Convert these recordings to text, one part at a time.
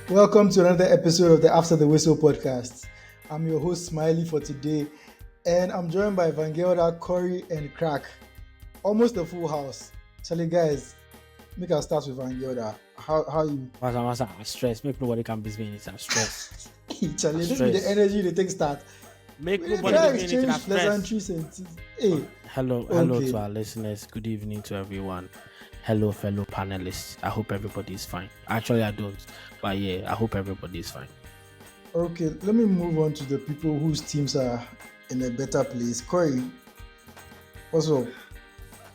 Welcome to another episode of the After the Whistle podcast. I'm your host Smiley for today, and I'm joined by Vangelda, Corey, and Crack. Almost a full house. Charlie, guys, make us start with Vangelda. How you? I'm stressed. Make nobody can beat me. I'm stressed. Charlie, this be the energy they take start. Make We nobody try beat me. exchange I'm stressed. pleasantries and hey. Hello Okay. to our listeners. Good evening to everyone. Hello, fellow panelists. I hope everybody is fine. Actually, I don't, but yeah, I hope everybody is fine. Okay, let me move on to the people whose teams are in a better place. Corey, what's up?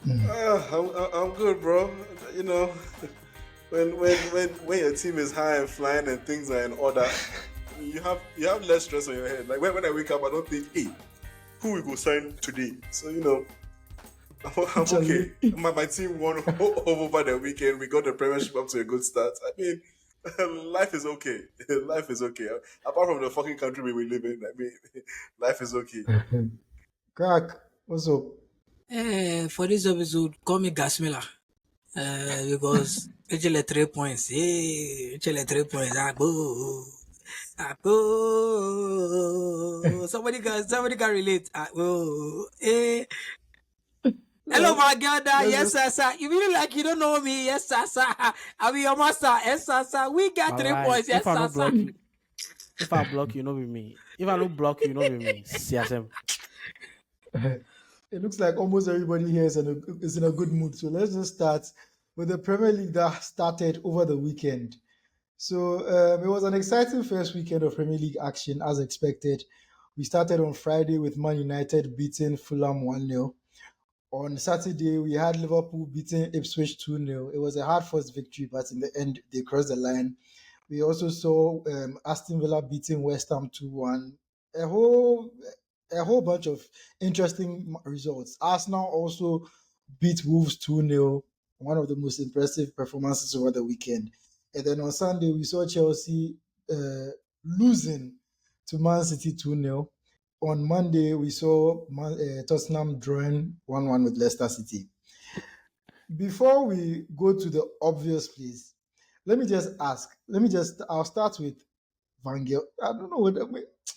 I'm good, bro. You know, when your team is high and flying and things are in order, you have less stress on your head. Like when I wake up, I don't think, hey, who we go sign today? So I'm okay. My team won over the weekend. We got the Premiership up to a good start. I mean, life is okay. Life is okay. Apart from the fucking country we live in, I mean, life is okay. Crack, what's up? For this episode, call me Gasmila. Because actually 3 points. Hey, actually 3 points. Somebody can relate. Hey. Hello, my girl. Yes, sir. You feel like you don't know me? Yes, sir. I be your master. Yes, sir. We got 3 points. Yes, If I don't sir. block you, if I block you, no be me. If I don't block you, no be me. CSM. It looks like almost everybody here is in a good mood. So let's just start with the Premier League that started over the weekend. So it was an exciting first weekend of Premier League action as expected. We started on Friday with Man United beating Fulham 1-0. On Saturday, we had Liverpool beating Ipswich 2-0. It was a hard-fought victory, but in the end, they crossed the line. We also saw Aston Villa beating West Ham 2-1. A whole bunch of interesting results. Arsenal also beat Wolves 2-0, one of the most impressive performances over the weekend. And then on Sunday, we saw Chelsea losing to Man City 2-0. On Monday, we saw Tottenham drawing 1-1 with Leicester City. Before we go to the obvious place, I'll start with Van Gaal. I don't know whether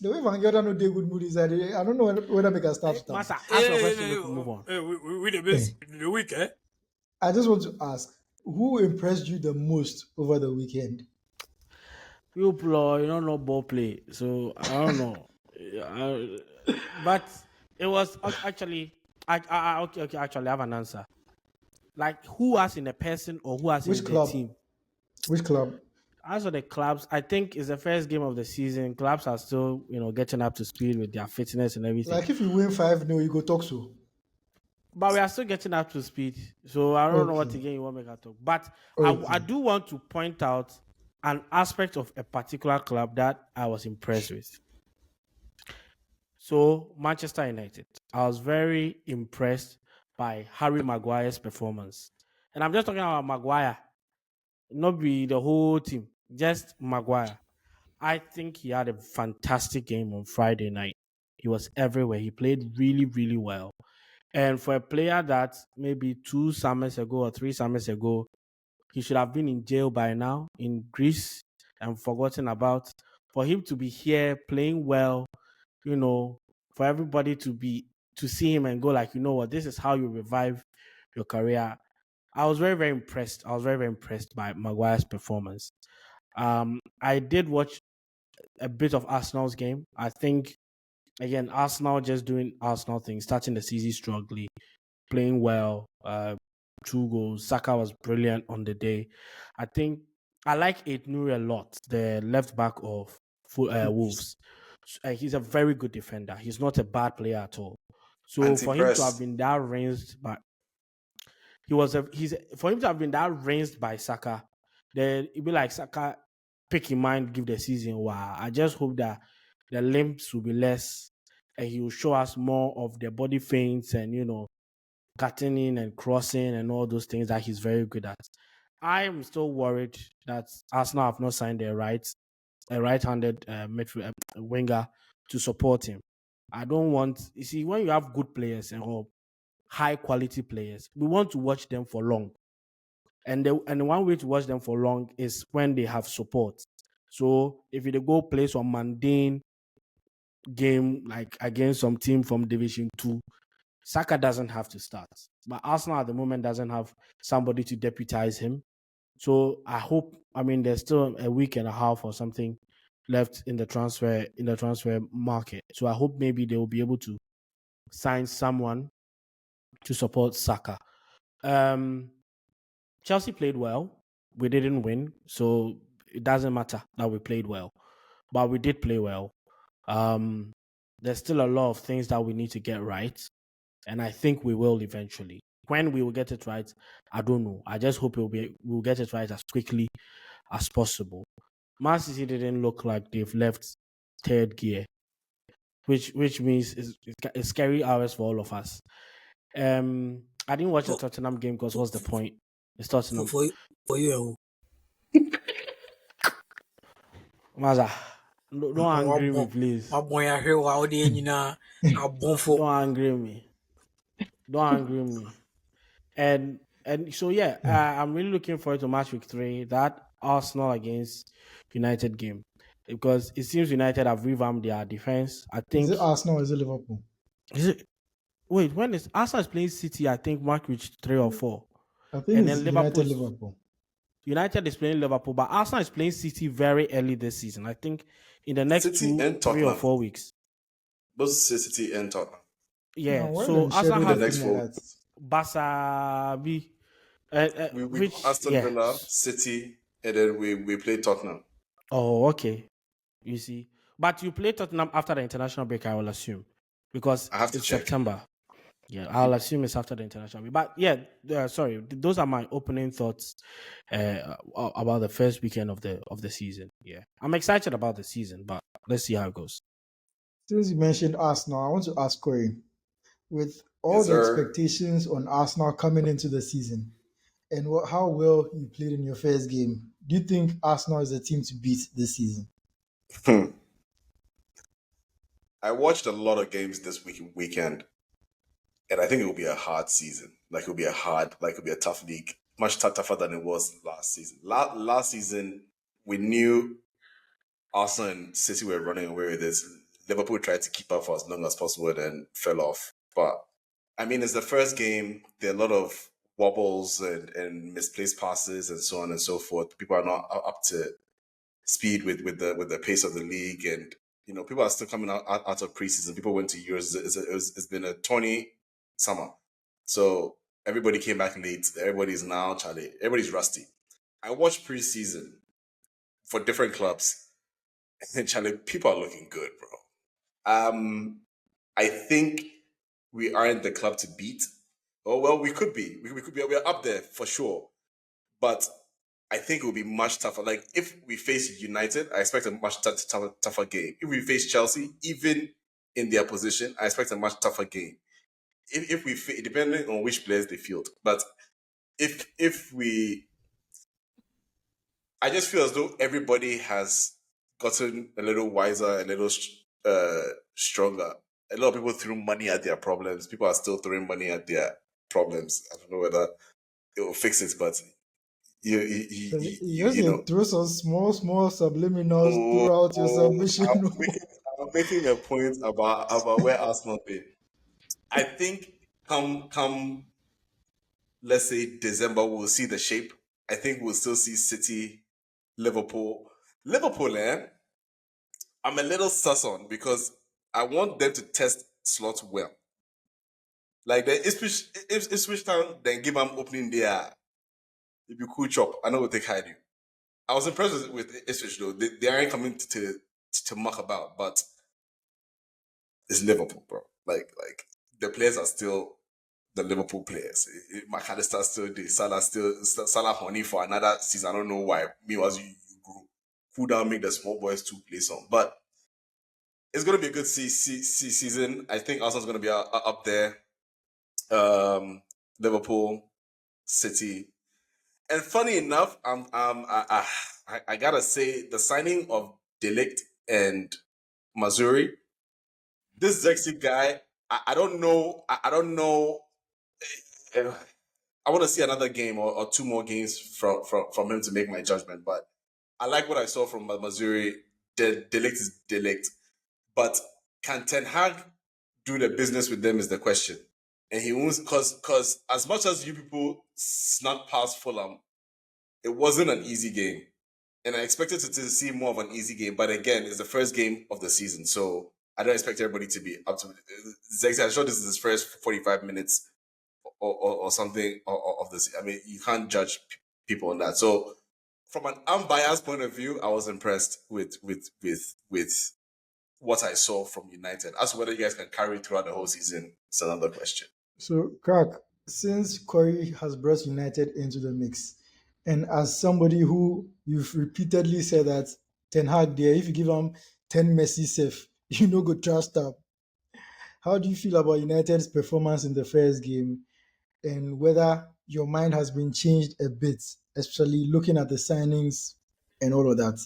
the way Van Gaal don't know they good mood is that I don't know whether make a start with that. Master, ask your question. We can move on. We the best in the week, eh? I just want to ask, who impressed you the most over the weekend? You don't know ball play, so I don't know. But it was actually, okay. Actually, I have an answer. Like who has in a person or who has Which in club? the team? Which club? As for the clubs, I think it's the first game of the season. Clubs are still, getting up to speed with their fitness and everything. Like if you win 5-0, you go talk so. But we are still getting up to speed. So I don't know what again you want me to talk. But I do want to point out an aspect of a particular club that I was impressed with. So Manchester United. I was very impressed by Harry Maguire's performance. And I'm just talking about Maguire. Not be the whole team. Just Maguire. I think he had a fantastic game on Friday night. He was everywhere. He played really, really well. And for a player that maybe 2 summers ago or 3 summers ago, he should have been in jail by now in Greece and forgotten about. For him to be here playing well, for everybody to see him and go like, you know what, this is how you revive your career. I was very, very impressed. I was very, very impressed by Maguire's performance. I did watch a bit of Arsenal's game. I think, again, Arsenal just doing Arsenal things, starting the season strongly, playing well, 2 goals. Saka was brilliant on the day. I think I like Aït-Nouri a lot, the left back of Wolves. He's a very good defender. He's not a bad player at all. So for him to have been that ranged by for him to have been that ranged by Saka, then it'd be like Saka pick in mind, give the season. Wow. I just hope that the limps will be less and he will show us more of the body feints and, cutting in and crossing and all those things that he's very good at. I am still worried that Arsenal have not signed a right-handed midfield winger to support him. I don't want, you see, when you have good players and high quality players, we want to watch them for long. And the one way to watch them for long is when they have support. So if you go play some mundane game like against some team from Division 2, Saka doesn't have to start. But Arsenal at the moment doesn't have somebody to deputize him. So I hope, there's still a week and a half or something left in the transfer market. So I hope maybe they will be able to sign someone to support Saka. Chelsea played well. We didn't win, so it doesn't matter that we played well, but we did play well. There's still a lot of things that we need to get right, and I think we will eventually. When we will get it right, I don't know. I just hope we'll get it right as quickly as possible. Man City didn't look like they've left third gear, which means it's scary hours for all of us. I didn't watch the For- Tottenham game because what's the point? It's for, Tottenham. for you. Maza, don't angry me, please. My boy, I hear how they are born for. Don't angry me. Don't angry me. And so yeah, I'm really looking forward to match week 3, that Arsenal against United game, because it seems United have revamped their defense. I think Is it Arsenal or is it Liverpool? is it wait, when is Arsenal is playing City, I think match week 3 or 4. I think And it's then Liverpool. United is playing Liverpool, but Arsenal is playing City very early this season. I think in the next City 2, and 3 or Tottenham. 4 weeks. Both City and Tottenham. Yeah, Why so them Arsenal schedule have the next something four. like that? Barca B. We Which got Aston Villa, City, and then we play Tottenham. Oh, okay. You see, but you play Tottenham after the international break, I will assume, because I have to it's check. September. Yeah, I'll assume it's after the international break. But yeah, sorry, those are my opening thoughts about the first weekend of the season. Yeah, I'm excited about the season, but let's see how it goes. Since you mentioned Arsenal, I want to ask Corey, with all Yes, the sir. expectations on Arsenal coming into the season and how well you played in your first game, do you think Arsenal is a team to beat this season? I watched a lot of games this weekend, and I think it will be a hard season. Like it'll be a tough league, much tougher than it was last season. Last season, we knew Arsenal and City were running away with this. Liverpool tried to keep up for as long as possible and then fell off. But it's the first game. There are a lot of wobbles and misplaced passes and so on and so forth. People are not up to speed with the pace of the league, and people are still coming out of preseason. People went to Euros. It's been a 20 summer, so everybody came back late. Everybody's now everybody's rusty. I watched preseason for different clubs, and Charlie, people are looking good, bro. I think we aren't the club to beat. Oh well, we could be. We could be. We're up there for sure, but I think it will be much tougher. Like if we face United, I expect a much tougher game. If we face Chelsea, even in their position, I expect a much tougher game. If we depending on which players they field, but if we, I just feel as though everybody has gotten a little wiser, a little stronger. A lot of people threw money at their problems. People are still throwing money at their problems. I don't know whether it will fix it, but You throw some small subliminals throughout your submission. I'm making a point about where Arsenal be. I think come let's say December, we'll see the shape. I think we'll still see City, Liverpool, I'm a little sus on because I want them to test slots well. Like the Ipswich Town, then give them opening there. If you cool chop, I know what they hide you. I was impressed with Ipswich though. They aren't coming to muck about, but it's Liverpool, bro. Like the players are still the Liverpool players. McAllister still there, Salah honey for another season. I don't know why. Meanwhile, you cool down, make the small boys to play some, but it's gonna be a good season. I think Arsenal's gonna be up there. Liverpool, City. And funny enough, I gotta say the signing of Delict and Mazuri, this Zexi guy, I don't know. I want to see another game or 2 more games from him to make my judgment. But I like what I saw from Mazuri. Delict is delict. But can Ten Hag do the business with them is the question. And he won't, because as much as you people snuck past Fulham, it wasn't an easy game. And I expected to see more of an easy game. But again, it's the first game of the season. So I don't expect everybody to be up to it. I'm sure this is his first 45 minutes or something of this. I mean, you can't judge people on that. So from an unbiased point of view, I was impressed with what I saw from United. As to whether you guys can carry throughout the whole season, it's another question. So, Crack, since Corey has brought United into the mix, and as somebody who you've repeatedly said that Ten Hag there, if you give him 10 Messi safe, you know go trust up. How do you feel about United's performance in the first game, and whether your mind has been changed a bit, especially looking at the signings and all of that?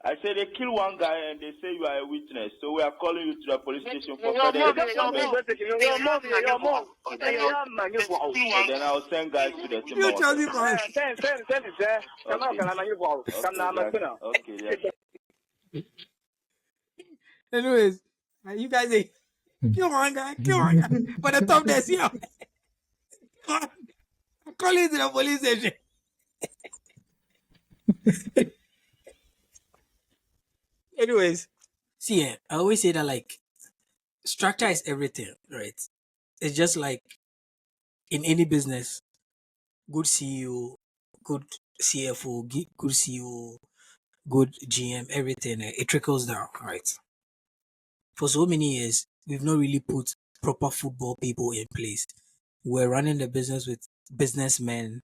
I say they kill one guy and they say you are a witness, so we are calling you to the police station for further investigation. Then I'll send guys to the You tell me, team. man. Okay, yeah. Anyways, you guys say, kill one guy. But the top there, see how. I call you to the police station. Anyways, see, I always say that like structure is everything, right? It's just like in any business, good CEO, good CFO, good CEO, good GM, everything, it trickles down, right? For so many years, we've not really put proper football people in place. We're running the business with businessmen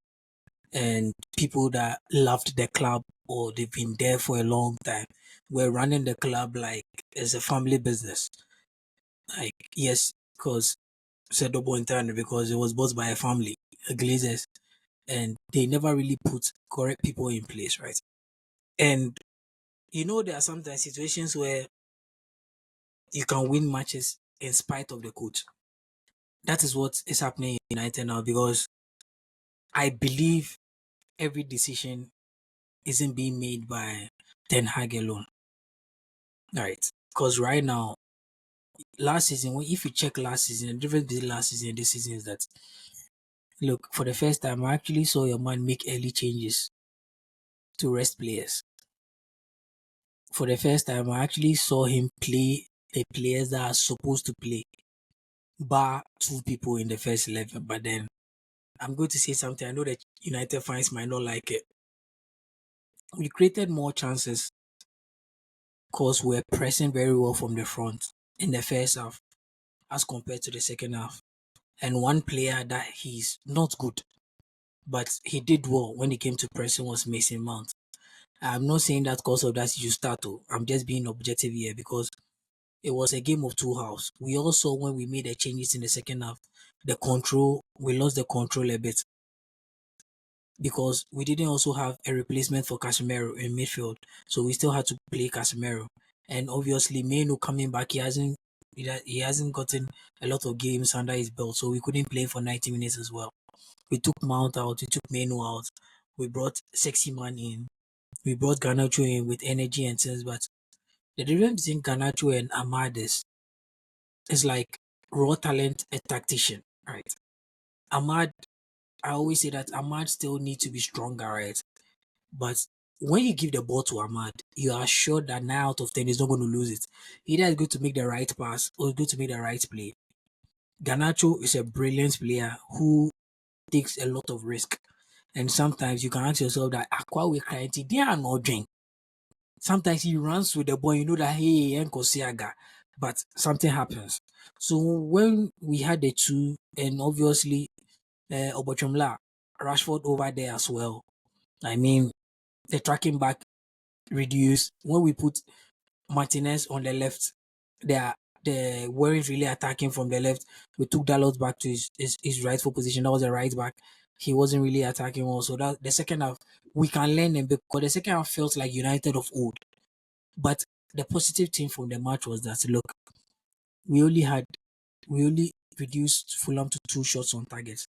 and people that loved the club or they've been there for a long time. We're running the club like it's a family business. Like, yes, because because it was bought by a family, Glazers, and they never really put correct people in place, right? And you know, there are sometimes situations where you can win matches in spite of the coach. That is what is happening in United now, because I believe every decision isn't being made by Ten Hag alone. Right. Because right now, last season, if you check last season, the difference between last season and this season is that, look, for the first time, I actually saw your man make early changes to rest players. For the first time, I actually saw him play the players that are supposed to play, bar two people in the first 11. But then, I'm going to say something. I know that United fans might not like it. We created more chances because we're pressing very well from the front in the first half as compared to the second half. And one player that he's not good, but he did well when it came to pressing was Mason Mount. I'm not saying that because of that you start to. I'm just being objective here because it was a game of two halves. We also, when we made the changes in the second half, we lost the control a bit because we didn't also have a replacement for Casemiro in midfield. So we still had to play Casemiro. And obviously, Meno coming back, he hasn't gotten a lot of games under his belt, so we couldn't play for 90 minutes as well. We took Mount out, we took Meno out, we brought Sexy Man in, we brought Garnacho in with energy and sense, but the difference between Garnacho and Ahmad is like raw talent, a tactician, right? Ahmad, I always say that Ahmad still needs to be stronger, right? But when you give the ball to Ahmad, you are sure that 9 out of 10 is not going to lose it. Either is going to make the right pass or is going to make the right play. Garnacho is a brilliant player who takes a lot of risk. And sometimes you can ask yourself that Aqua we they are not drink. Sometimes he runs with the ball, you know that hey, Nkosiaga, but something happens. So when we had the two, and obviously Obochumla, Rashford over there as well. I mean, the tracking back reduced. When we put Martinez on the left, they weren't really attacking from the left. We took Dalot back to his rightful position. That was a right back. He wasn't really attacking well. So that the second half, we can learn him because the second half felt like United of old. But the positive thing from the match was that, look, we only reduced Fulham to 2 shots on target,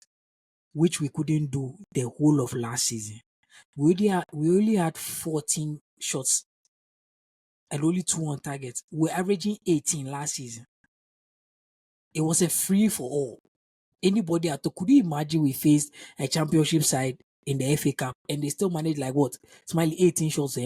which we couldn't do the whole of last season. We only had 14 shots and only 2 on target. We're averaging 18 last season. It was a free for all. Anybody at all, could you imagine we faced a championship side in the FA Cup and they still managed like what? Smiley 18 shots,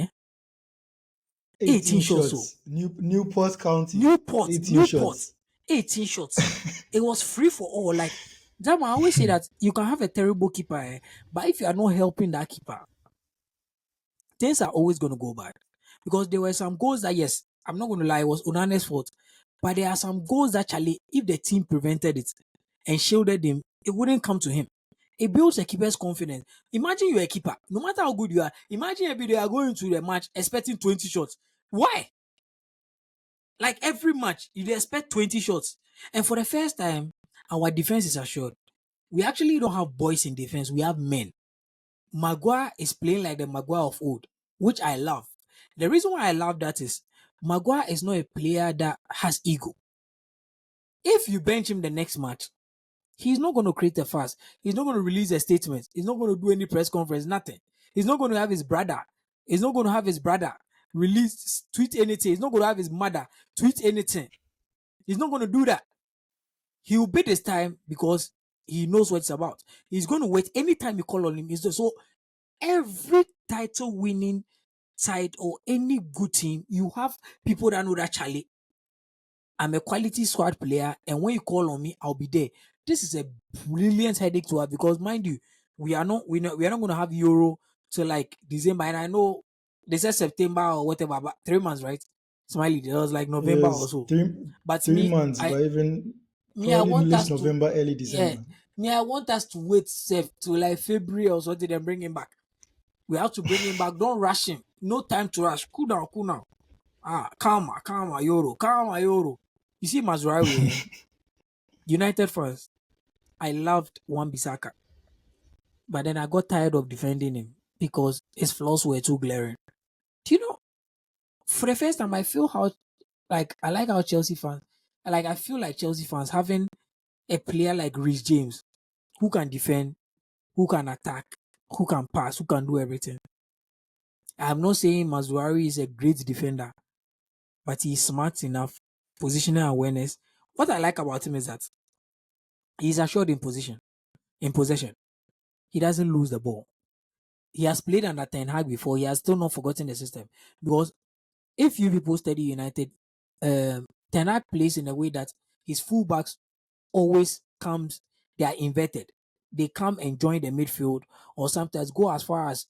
18 shots. So Newport County. Newport, 18 shots. 18 shots. It was free for all. Like that, I always say that you can have a terrible keeper, but if you are not helping that keeper, things are always going to go bad. Because there were some goals that, yes, I'm not going to lie, it was Onane's fault. But there are some goals that actually, if the team prevented it and shielded him, it wouldn't come to him. It builds a keeper's confidence. Imagine you're a keeper, no matter how good you are. Imagine every day you are going to the match expecting 20 shots. Why? Like every match, you expect 20 shots. And for the first time, our defense is assured. We actually don't have boys in defense, we have men. Maguire is playing like the Maguire of old, which I love. The reason why I love that is Maguire is not a player that has ego. If you bench him the next match, he's not going to create a fuss. He's not going to release a statement. He's not going to do any press conference, nothing. He's not going to have his brother. He's not going to have his brother release, tweet anything. He's not going to have his mother tweet anything. He's not going to do that. He will beat his time because he knows what it's about. He's going to wait anytime you call on him. So every title winning side or any good team, you have people that know that Charlie, I'm a quality squad player, and when you call on me, I'll be there. This is a brilliant headache to have because, mind you, we are not going to have Euro till like December, and I know they said September or whatever, but 3 months, right? Smiley, it was like November or so. But three months, but even I want us November, early December. I want us to wait safe to like February or something and bring him back. We have to bring him back. Don't rush him. No time to rush. Cool down. Calma, Yoro. You see Mazraoui, United fans, I loved Wan-Bissaka. But then I got tired of defending him because his flaws were too glaring. Do you know, for the first time, I feel how, like, I like how Chelsea fans, I feel like Chelsea fans having a player like Reece James who can defend, who can attack, who can pass, who can do everything. I'm not saying Mazraoui is a great defender, but he's smart enough, positional awareness. What I like about him is that he's assured in possession. He doesn't lose the ball. He has played under Ten Hag before. He has still not forgotten the system. Because if you people study United, Ten Hag plays in a way that his fullbacks always comes, they are inverted. They come and join the midfield or sometimes go as far as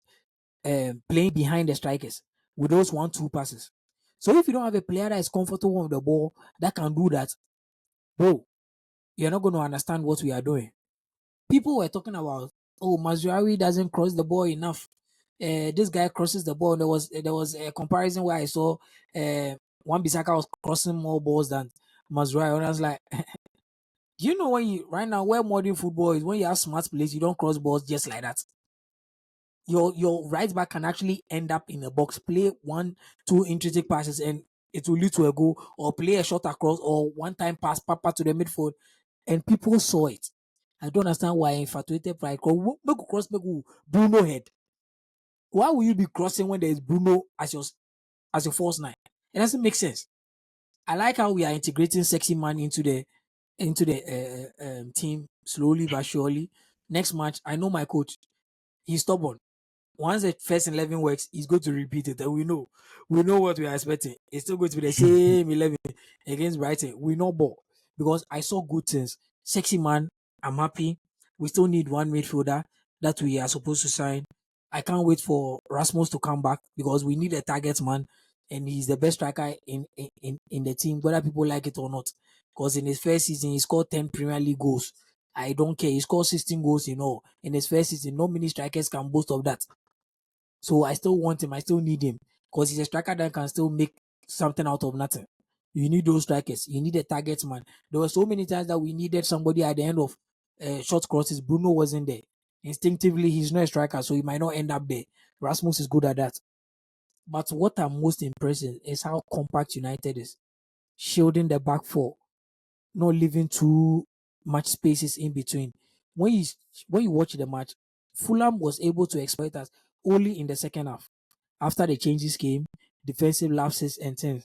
playing behind the strikers with those 1-2 passes. So if you don't have a player that is comfortable with the ball that can do that, bro, you're not going to understand what we are doing. People were talking about, Mazraoui doesn't cross the ball enough. This guy crosses the ball. There was a comparison where I saw Wan-Bissaka was crossing more balls than Mazraoui. And I was like, you know, right now where modern football is, when you have smart players, you don't cross balls just like that. Your right back can actually end up in a box, play 1-2 intrinsic passes, and it will lead to a goal, or play a shot across, or one-time pass, papa to the midfield, and people saw it. I don't understand why infatuated by cross Bruno head. Why will you be crossing when there is Bruno as your false nine? It doesn't make sense. I like how we are integrating sexy man into the team slowly but surely. Next match, I know my coach. He's stubborn. Once the first 11 works, he's going to repeat it. And we know what we are expecting. It's still going to be the same 11 against Brighton. We know ball because I saw good things. Sexy man, I'm happy. We still need one midfielder that we are supposed to sign. I can't wait for Rasmus to come back because we need a target man, and he's the best striker in the team, whether people like it or not. Because in his first season, he scored 10 Premier League goals. I don't care. He scored 16 goals in all. In his first season, no many strikers can boast of that. So I still want him. I still need him because he's a striker that can still make something out of nothing. You need those strikers. You need a target man. There were so many times that we needed somebody at the end of short crosses. Bruno wasn't there. Instinctively, he's not a striker, so he might not end up there. Rasmus is good at that. But what I'm most impressed is how compact United is. Shielding the back four. Not leaving too much spaces in between. When you watch the match, Fulham was able to exploit us only in the second half. after the changes came, defensive lapses and things.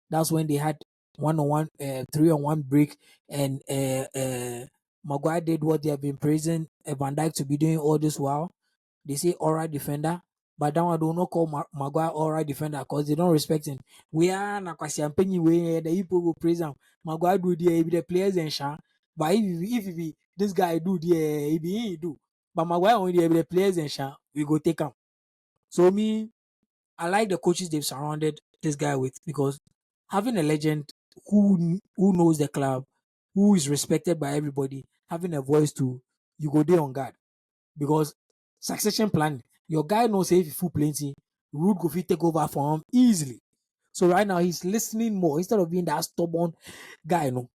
That's when they had 1-on-1, 3-on-1 break, and Maguire did what they have been praising Van Dijk to be doing all this while. They say alright defender, but that one do not call Maguire alright defender because they don't respect him. We are na kwasi ampenyi we the people will praise him. Maguire do the players and sha. But if this guy do he do. But Maguire only the players and sha, we go take him. So I like the coaches they've surrounded this guy with, because having a legend who knows the club, who is respected by everybody, having a voice to, you go there on guard. Because succession plan, your guy knows if he full plenty, Rude go fit take over for him easily. So right now he's listening more instead of being that stubborn guy. No,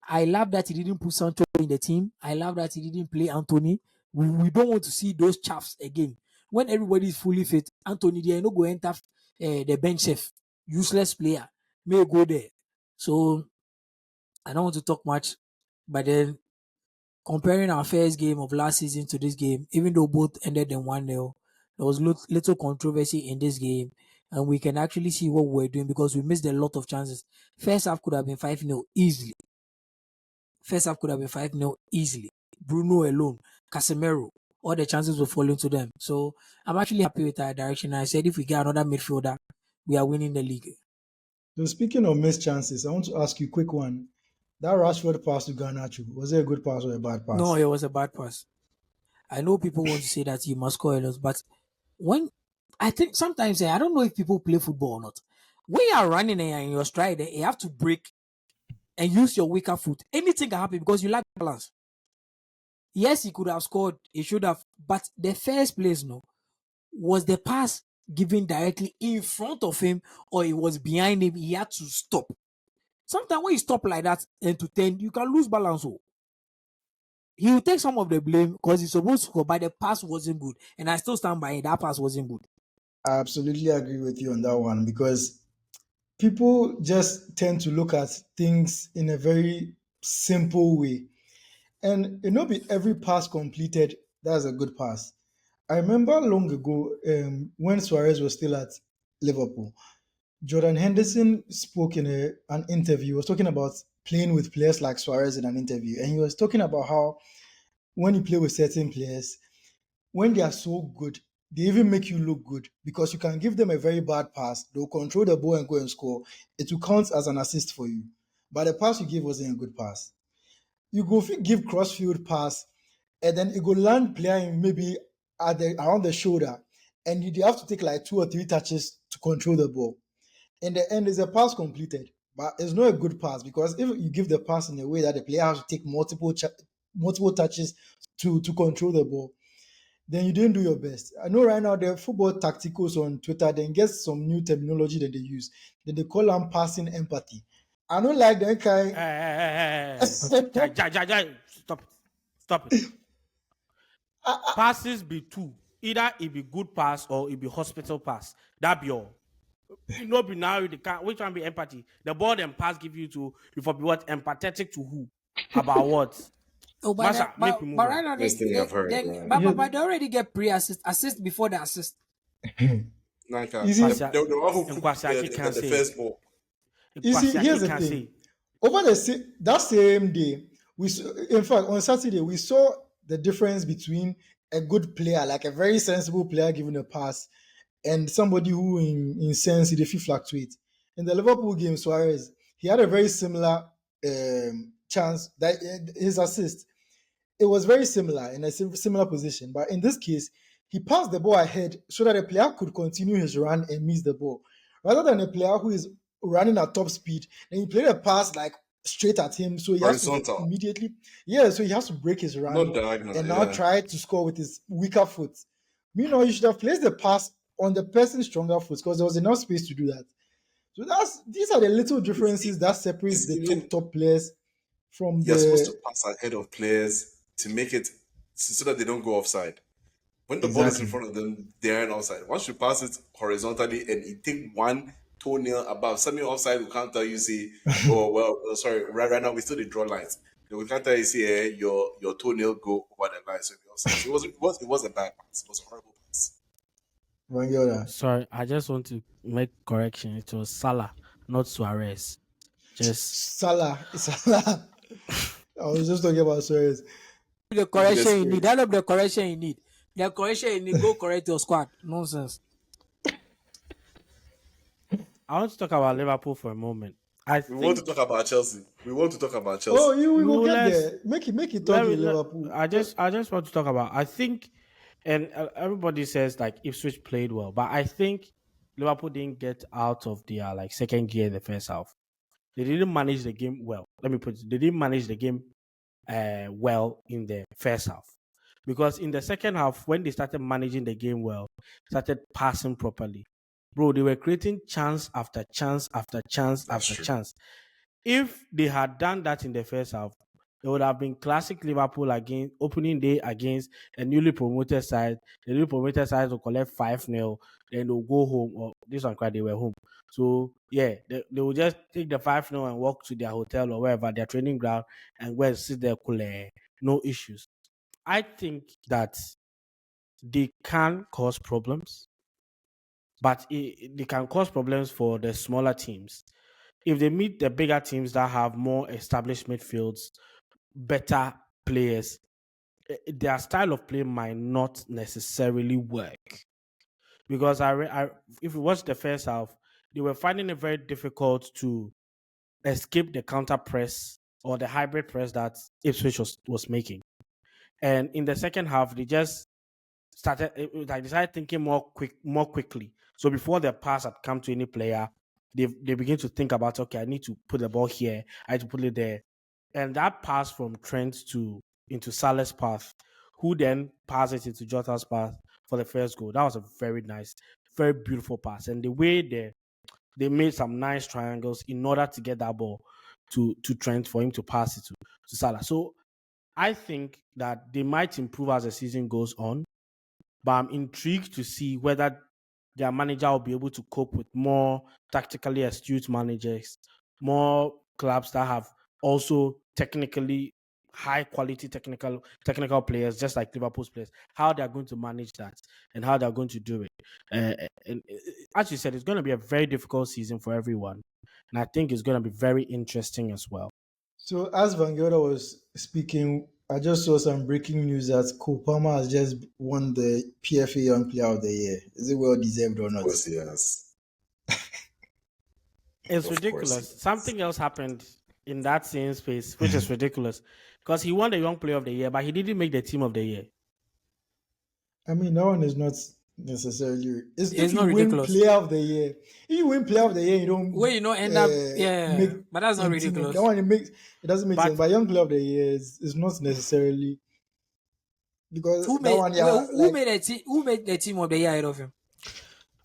I love that he didn't put Sancho in the team. I love that he didn't play Anthony. We don't want to see those chaffs again. When everybody is fully fit, Anthony they no go enter the bench chef, useless player, may go there. So I don't want to talk much, but then comparing our first game of last season to this game, even though both ended in 1-0, there was little controversy in this game, and we can actually see what we're doing because we missed a lot of chances. First half could have been 5-0 easily. First half could have been 5-0 easily. Bruno alone, Casemiro, all the chances were falling to them. So I'm actually happy with our direction. I said if we get another midfielder, we are winning the league. So speaking of missed chances, I want to ask you a quick one. That Rashford pass to Garnacho, was it a good pass or a bad pass? No, it was a bad pass. I know people want to say that you must score a lot, but when I think sometimes I don't know if people play football or not. When you are running and you're in your stride, you have to break and use your weaker foot. Anything can happen because you lack balance. Yes, he could have scored, he should have, but the first place, no, was the pass given directly in front of him or it was behind him. He had to stop. Sometimes when you stop like that and to 10, you can lose balance. Oh. He will take some of the blame because he's supposed to score, but the pass wasn't good. And I still stand by it. That pass wasn't good. I absolutely agree with you on that one because people just tend to look at things in a very simple way. And it not be every pass completed, that's a good pass. I remember long ago when Suarez was still at Liverpool, Jordan Henderson spoke in an interview. He was talking about playing with players like Suarez in an interview. And he was talking about how when you play with certain players, when they are so good, they even make you look good because you can give them a very bad pass. They'll control the ball and go and score. It will count as an assist for you. But the pass you gave wasn't a good pass. You go give crossfield pass, and then it go land player maybe around the shoulder, and they have to take like 2 or 3 touches to control the ball. In the end, it's a pass completed, but it's not a good pass because if you give the pass in a way that the player has to take multiple touches to control the ball, then you didn't do your best. I know right now the football tacticals on Twitter then get some new terminology that they use. That they call them passing empathy. I don't like that kind. Stop it. Passes be two. Either it be good pass or it be hospital pass. That be all. You know, be now you can't. Which one be empathy? The ball and pass give you to you for be what empathetic to who about what? Oh, but, Masha, make me move but on. right now This thing I've heard, man. but they already get assist before the assist. Naka, You see- the one who put Nkwasi the can't say. first ball. You see, Nkwasi here's the can't thing. say. Over that same day, in fact, on Saturday, we saw the difference between a good player, like a very sensible player giving a pass, and somebody who in sense he fluctuate. In the Liverpool game, Suarez, he had a very similar chance that his assist. It was very similar in a similar position, but in this case, he passed the ball ahead so that the player could continue his run and miss the ball, rather than a player who is running at top speed. Then he played a pass like straight at him, so he has to Horizontal. immediately, so he has to break his run Not diagonal. and now try to score with his weaker foot. Meanwhile, you should have placed the pass on the person's stronger foot because there was enough space to do that. So these are the little differences that separates the top players from You're supposed to the. pass ahead of players to make it so that they don't go offside. When the ball is in front of them, they're in offside. Once you pass it horizontally and you take one toenail above, semi offside, we can't tell you, see, sorry, right now we still draw lines. We can't tell you, see, your toenail go over the line. So, it was a bad pass. It was a horrible pass. Vanguard. Sorry, I just want to make correction. It was Salah, not Suarez. Just Salah. Salah. I was just talking about Suarez. The Look at the correction you need. spirit. That of the correction you need. The correction you need. Go correct your squad. Nonsense. I want to talk about Liverpool for a moment. I We want to think talk about Chelsea. We want to talk about Chelsea. Oh, we no, will get let's there. Make it let talk me. in Liverpool. I just want to talk about. I think, and everybody says like Ipswich played well, but I think Liverpool didn't get out of their like second gear in the first half. They didn't manage the game well. Let me put it. They didn't manage the game well in the first half. Because in the second half, when they started managing the game well, started passing properly, bro, they were creating chance after chance after chance That's after true. chance. If they had done that in the first half, it would have been classic Liverpool against opening day against a newly promoted side. The newly promoted side will collect 5-0, then they'll go home. Or this one cried they were home. So yeah, they will just take the 5-0 and walk to their hotel or wherever their training ground and go and sit there cool, no issues. I think that they can cause problems, but they can cause problems for the smaller teams. If they meet the bigger teams that have more established midfields, better players, their style of play might not necessarily work. Because if you watch the first half, they were finding it very difficult to escape the counter press or the hybrid press that Ipswich was making. And in the second half, they just decided thinking more quickly. So before the pass had come to any player, they begin to think about, okay, I need to put the ball here, I need to put it there. And that pass from Trent into Salah's path, who then passed it into Jota's path for the first goal. That was a very nice, very beautiful pass. And the way they made some nice triangles in order to get that ball to Trent for him to pass it to Salah. So I think that they might improve as the season goes on, but I'm intrigued to see whether their manager will be able to cope with more tactically astute managers, more clubs that have also technically high quality technical players, just like Liverpool's players. How they're going to manage that and how they're going to do it. And as you said, it's going to be a very difficult season for everyone, and I think it's going to be very interesting as well. So as Vanguard was speaking, I just saw some breaking news that Cole Palmer has just won the PFA Young Player of the Year. Is it well deserved or Of not? course, yes. It's Of course ridiculous. it is. Something else happened in that same space, which is ridiculous, because he won the Young Player of the Year, but he didn't make the Team of the Year. I mean, that one is not necessarily. It's if you not win ridiculous. Player of the Year. If you win Player of the Year, you don't. Where you know end up, but that's not in team of- ridiculous. That one it doesn't make But- sense. But Young Player of the Year is not necessarily because Who that made one, yeah, who made the team? Who made the team of the year ahead of him?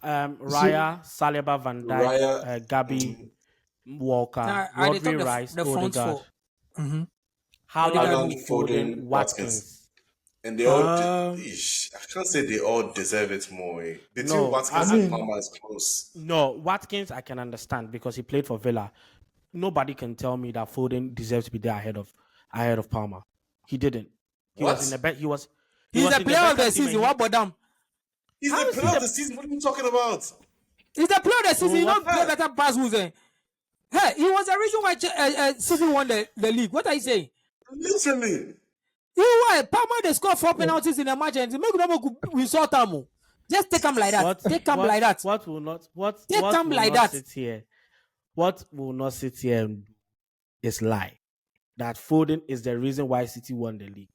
Raya, Saliba, Van Dijk, Raya, Gabi, Walker, Nah, I dey Rodri, talk Rice, the front Odegaard, four. Mm-hmm. Haaland, Haaland, Foden, Foden, Watkins. and they all. Um, I can't say they all deserve it more. Between No, Watkins I mean- and Palmer is close. No, Watkins I can understand because he played for Villa. Nobody can tell me that Foden deserves to be there ahead of Palmer. He didn't. He What? was in the best. he's the player of the season. What about them? He's How the is he player the- of the season. What are you talking about? He's the player of the season. He what- not play better pass who's there. Hey, he was the reason why City won the league. What are you saying? Literally. You why Palmer they score 4 penalties in a match and make them we saw them. Just take them like that. Take them like that. What will not? What? Take what them will like not that. Sit here? What will not sit here and do is lie. That Foden is the reason why City won the league.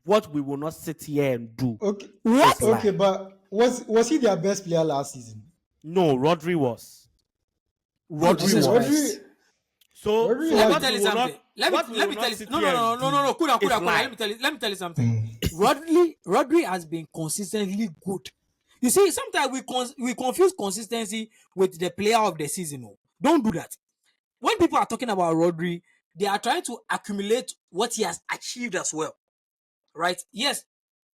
What we will not sit here and do. okay. What? is lie. Okay, but was he their best player last season? No, Rodri was. Jesus was. Christ. So Rodri so was- Let me what tell we you will something. not- Let what we me tell will you. not sit No. here and Kuda. do is lie. Let me tell you something. Rodri has been consistently good. You see, sometimes we confuse consistency with the player of the season. No. Don't do that. When people are talking about Rodri, they are trying to accumulate what he has achieved as well. Right? Yes.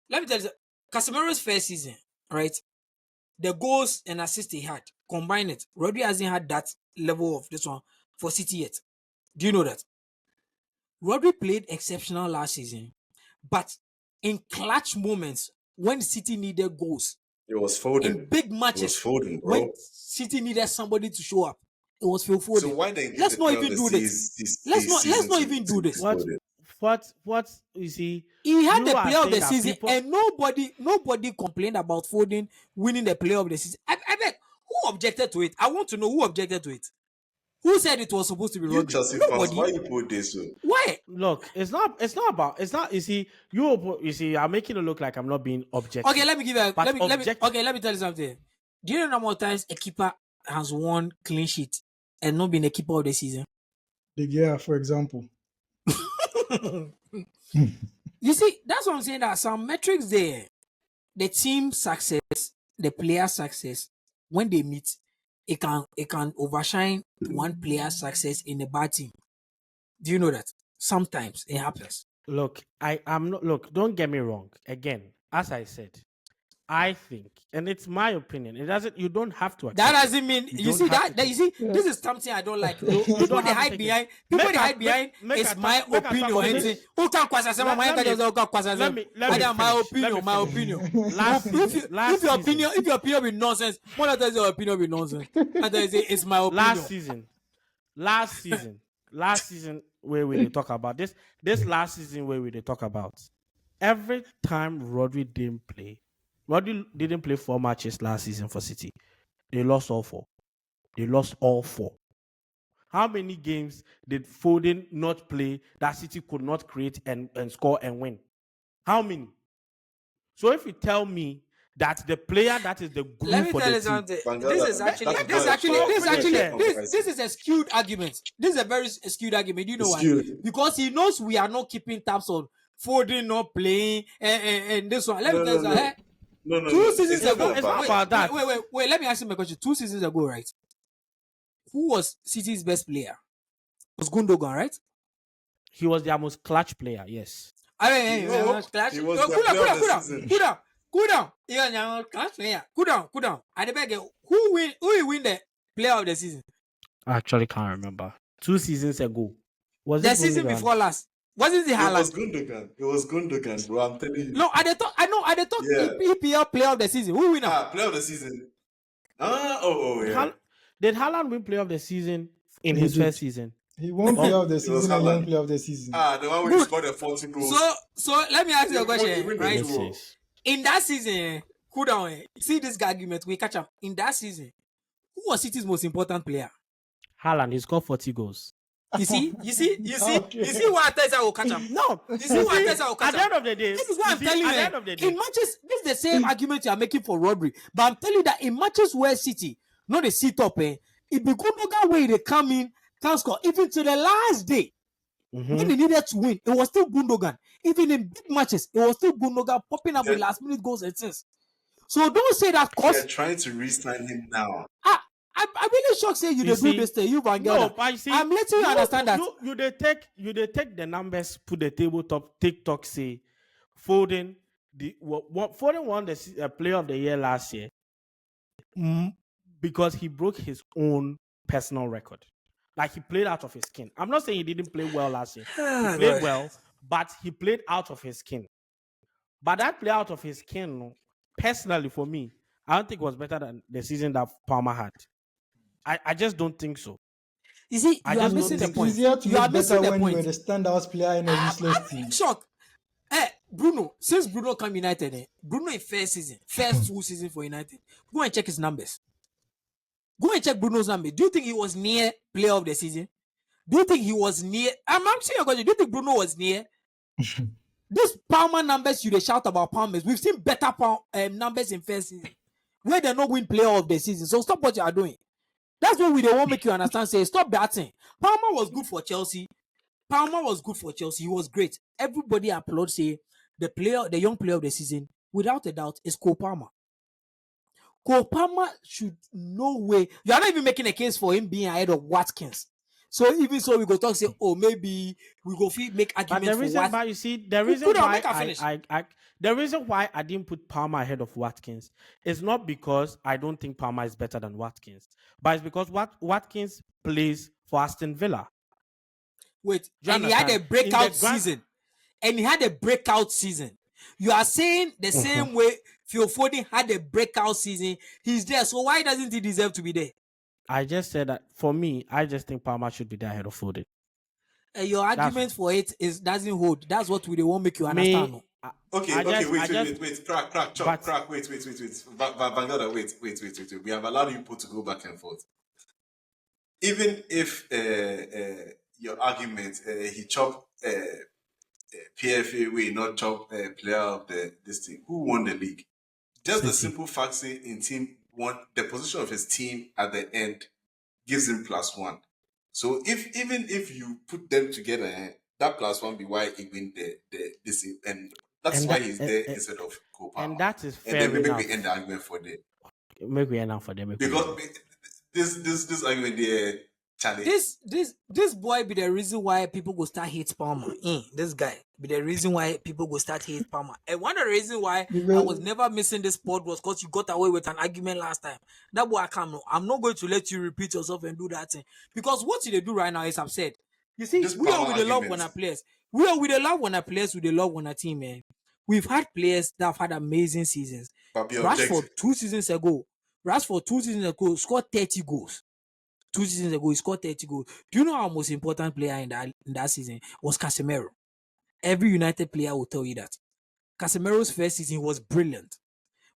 Let me tell you, Casemiro's first season, right? The goals and assists he had, combine it. Rodri hasn't had that level of this one for City yet. Do you know that? Rodri played exceptional last season, but in clutch moments when City needed goals, It was in Foden. big It was matches Foden, when bro. City needed somebody to show up. It was Phil Foden. So why then give Let's the not player of even the do this. Let's not even do this. What you see? He had you the are player of the saying that season, people- and nobody complained about Foden winning the player of the season. I beg, who objected to it? I want to know who objected to it. Who said it was supposed to be You Rodri? Chelsea fans, Nobody. why you put this? Why? Look, it's not about. It's not. You see, I'm making it look like I'm not being objective. Okay, let me give you. But Let me tell you something. Do you know how many times a keeper has won clean sheet and not been a keeper of the season? De Gea, for example. You see, that's what I'm saying. That some metrics there, the team success, the player success, when they meet, it can overshine one player's success in a bad team. Do you know that? Sometimes it happens. Look, I'm not. Look, don't get me wrong. Again, as I said, I think, and it's my opinion. It doesn't. You don't have to. That accept doesn't mean You you don't see have that. to You see, this is something I don't like. People don't they have to hide take it. behind. People Make they a- hide behind. make It's a my talk- make a talk opinion. about Anything. this. Who can kwasa sama? Let My me- God, just go kwasa let sama. me I have my finish. opinion. Let me My finish. opinion. Last If your season, opinion be nonsense, one of your opinion be nonsense. And they say it's my opinion. last season where we dey talk about this last season where we dey talk about every time Rodri didn't play 4 matches last season for City. They lost all 4. How many games did Foden not play that City could not create and score and win? How many? So if you tell me that the player that is the glue Let me for tell the you team, something. Bangala, This is that's a skewed argument. This is a very skewed argument. You know why? Skewed. Because he knows we are not keeping tabs on Foden not playing and this one. Let me tell you something. No. 2 seasons It's not ago, it's not about that. Wait. Let me ask you my question. 2 seasons ago, right? Who was City's best player? It was Gundogan, right? he was their most clutch player. Yes. No, he was the player of the season. Cool down. Yeah, class player. Cool down. I beg you. Who win the player of the season? I actually can't remember. 2 seasons ago. Was The it season Gundogan? before last. Wasn't it It was Haaland? Gundogan, bro. I'm telling you. No, I know. Yeah. EPL player of the season. Who win? Player of the season. Yeah. Did Haaland win player of the season in He his did. first season? He won player of the was season and Haaland. young player of the season. The one where he scored the 40 goals. So let me ask you a He question, win the right? duel. Yes. In that season, cool down. See this guy argument. We catch up. In that season, who was City's most important player? Haaland, he scored 40 goals. You see Okay. what I tell you, I will catch up. No, You see what I tell you, I will catch at the up. end of the day, This is what I'm see, telling you. At the end of the day, In matches, this is the same argument you are making for Rodri. But I'm telling you that in matches where City, not the sit up, it be Gundogan way they come in, can score. Even to the last day, when they needed to win, it was still Gundogan. Even in big matches, it was still Gundogan popping up with last minute goals and assists. So don't say that They're cost. trying to re-sign him now. I'm really shocked. Say you dey see, do this thing, you Van no, Gelder. but you see, I'm letting you understand that. You they take the numbers, put the tabletop, TikTok, say Foden, Foden won the player of the year last year because he broke his own personal record. Like he played out of his skin. I'm not saying he didn't play well last year. He played well, but he played out of his skin. But that play out of his skin, personally for me, I don't think it was better than the season that Palmer had. I just don't think so. You see, I you are just missing the don't It's point. easier to You are look missing better the when you were point. the standout player in a useless team. Shock. Bruno, since Bruno come United, Bruno in first 2 seasons for United. Go and check his numbers. Go and check Bruno's numbers. Do you think he was near player of the season? Do you think he was near? I'm asking you a question. Do you think Bruno was near? These Palmer numbers you they shout about Palmers. We've seen better numbers in first season where they not win player of the season. So stop what you are doing. That's what we don't want make you understand. Say stop batting. Palmer was good for Chelsea. He was great. Everybody applaud. Say the young player of the season, without a doubt, is Cole Palmer. Cole Palmer should no way. You are not even making a case for him being ahead of Watkins. So even so, we go talk say, oh, maybe we go make But arguments the for reason Watkins. why you see the reason Could I why make a finish? the reason why I didn't put Palmer ahead of Watkins is not because I don't think Palmer is better than Watkins, but it's because Watkins plays for Aston Villa. Wait, Do you and he had a understand? breakout In the grand- season. You are saying the same way Phil Foden had a breakout season. He's there. So why doesn't he deserve to be there? I just said that for me, I just think Palmer should be there ahead of Foden. Your argument for it doesn't hold. That's what we won't make you understand. Me, Okay, wait, crack, chop, wait. Vanguard, wait. We have allowed you to go back and forth. Even if your argument, he chopped PFA, not chop player of this team. Who won the league? Just the simple fact say in team one, the position of his team at the end gives him +1. So even if you put them together, that +1 be why he win this, and that's why he's there instead of Cole Palmer. And that is fair and then enough. Maybe we end the argument for them. Maybe we end up for them. Because this argument there, Charlie. This boy be the reason why people go start hate Palmer. This guy be the reason why people go start hate Palmer. And one of the reasons why I was never missing this pod was because you got away with an argument last time. That boy I can't. I'm not going to let you repeat yourself and do that thing, because what you do right now is upset. You see, we are with the love when our players. We are with the love when our players. With the love when our team, man. We've had players that have had amazing seasons. Rashford 2 seasons ago scored 30 goals. 2 seasons ago, he scored 30 goals. Do you know our most important player in that season was Casemiro? Every United player will tell you that. Casemiro's first season was brilliant.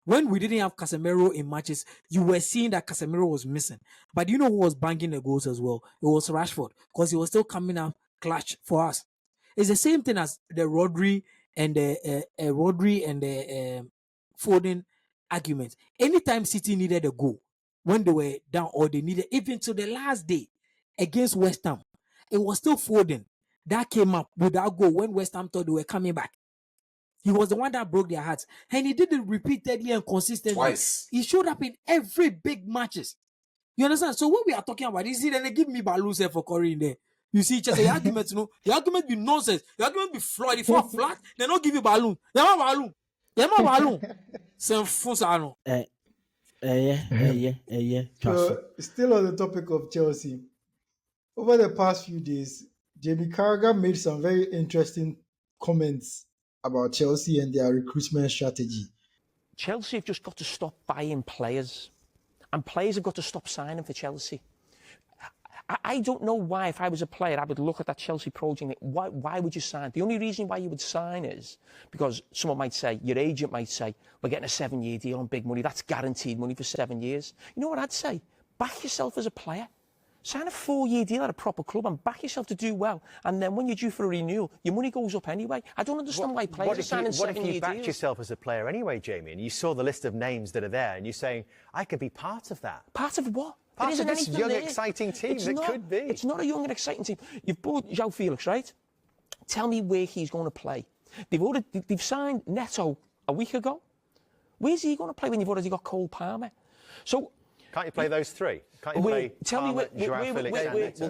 When we didn't have Casemiro in matches, you were seeing that Casemiro was missing. But you know who was banging the goals as well? It was Rashford, because he was still coming up clutch for us. It's the same thing as the Rodri and the Foden argument. Anytime City needed a goal, when they were down or they needed, even to the last day against West Ham, it was still Foden that came up with that goal when West Ham thought they were coming back. He was the one that broke their hearts, and he did it repeatedly and consistently. Twice. He showed up in every big matches. You understand? So when we are talking about this, then they give me balloons for Corey in there. You see, just the argument, the argument be nonsense. The argument be flawed. If you are flat, they don't give you balloon. They don't balloon. They don't balloon. So still on the topic of Chelsea, over the past few days, Jamie Carragher made some very interesting comments about Chelsea and their recruitment strategy. Chelsea have just got to stop buying players, and players have got to stop signing for Chelsea. I don't know why, if I was a player, I would look at that Chelsea project. Why would you sign? The only reason why you would sign is because someone might say, your agent might say, we're getting a 7-year deal on big money. That's guaranteed money for 7 years. You know what I'd say? Back yourself as a player. Sign a 4-year deal at a proper club and back yourself to do well. And then when you're due for a renewal, your money goes up anyway. I don't understand why players are signing 7-year deals. What if you backed yourself as a player anyway, Jamie, and you saw the list of names that are there and you're saying, I could be part of that? Part of what? Part of this young, exciting team that could be. It's not a young and exciting team. You've bought João Felix, right? Tell me where he's going to play. They've signed Neto a week ago. Where's he going to play when you've already got Cole Palmer? So can't you play those three? Can't you play Palmer, João Felix and Neto?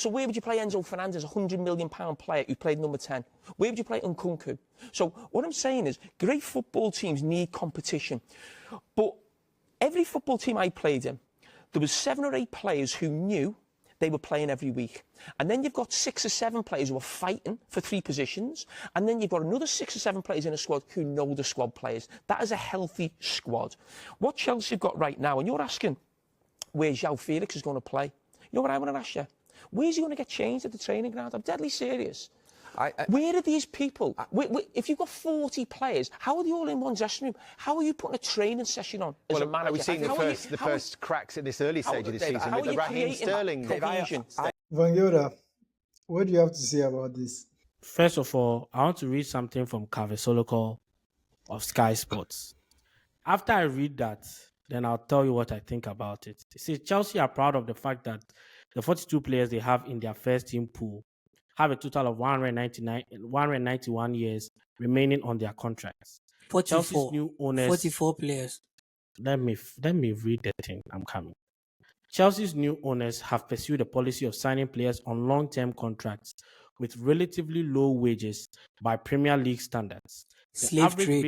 Where would you play Enzo Fernandez, a £100 million player who played number 10? Where would you play Nkunku? So what I'm saying is, great football teams need competition. But every football team I played in, there was 7 or 8 players who knew they were playing every week. And then you've got 6 or 7 players who are fighting for 3 positions. And then you've got another 6 or 7 players in a squad who know the squad players. That is a healthy squad. What Chelsea have got right now, and you're asking where João Felix is going to play. You know what I want to ask you? Where's he going to get changed at the training ground? I'm deadly serious. Where are these people? If you've got 40 players, how are they all in one dressing room? How are you putting a training session on as a manager? We've seen the first cracks at this early stage of the season with the Raheem Sterling. Vangelda, what do you have to say about this? First of all, I want to read something from Kave Solokol of Sky Sports. After I read that, then I'll tell you what I think about it. See, Chelsea are proud of the fact that the 42 players they have in their first team pool have a total of 191 years remaining on their contracts. 44. Chelsea's new owners. 44 players. Let me read the thing. I'm coming. Chelsea's new owners have pursued a policy of signing players on long-term contracts with relatively low wages by Premier League standards. The average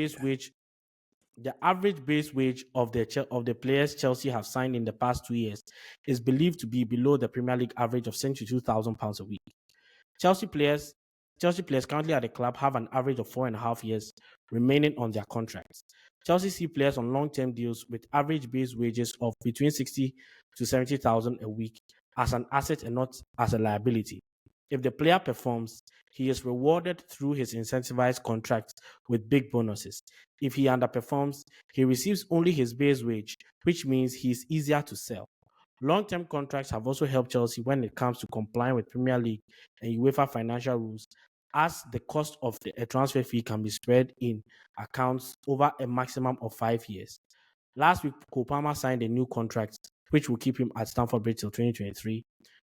base wage of the players Chelsea have signed in the past 2 years is believed to be below the Premier League average of £72,000 a week. Chelsea players currently at the club have an average of 4.5 years remaining on their contracts. Chelsea see players on long-term deals with average base wages of between 60 to 70,000 a week as an asset and not as a liability. If the player performs, he is rewarded through his incentivized contracts with big bonuses. If he underperforms, he receives only his base wage, which means he is easier to sell. Long-term contracts have also helped Chelsea when it comes to complying with Premier League and UEFA financial rules, as the cost of a transfer fee can be spread in accounts over a maximum of 5 years. Last week, Kopama signed a new contract, which will keep him at Stamford Bridge till 2023.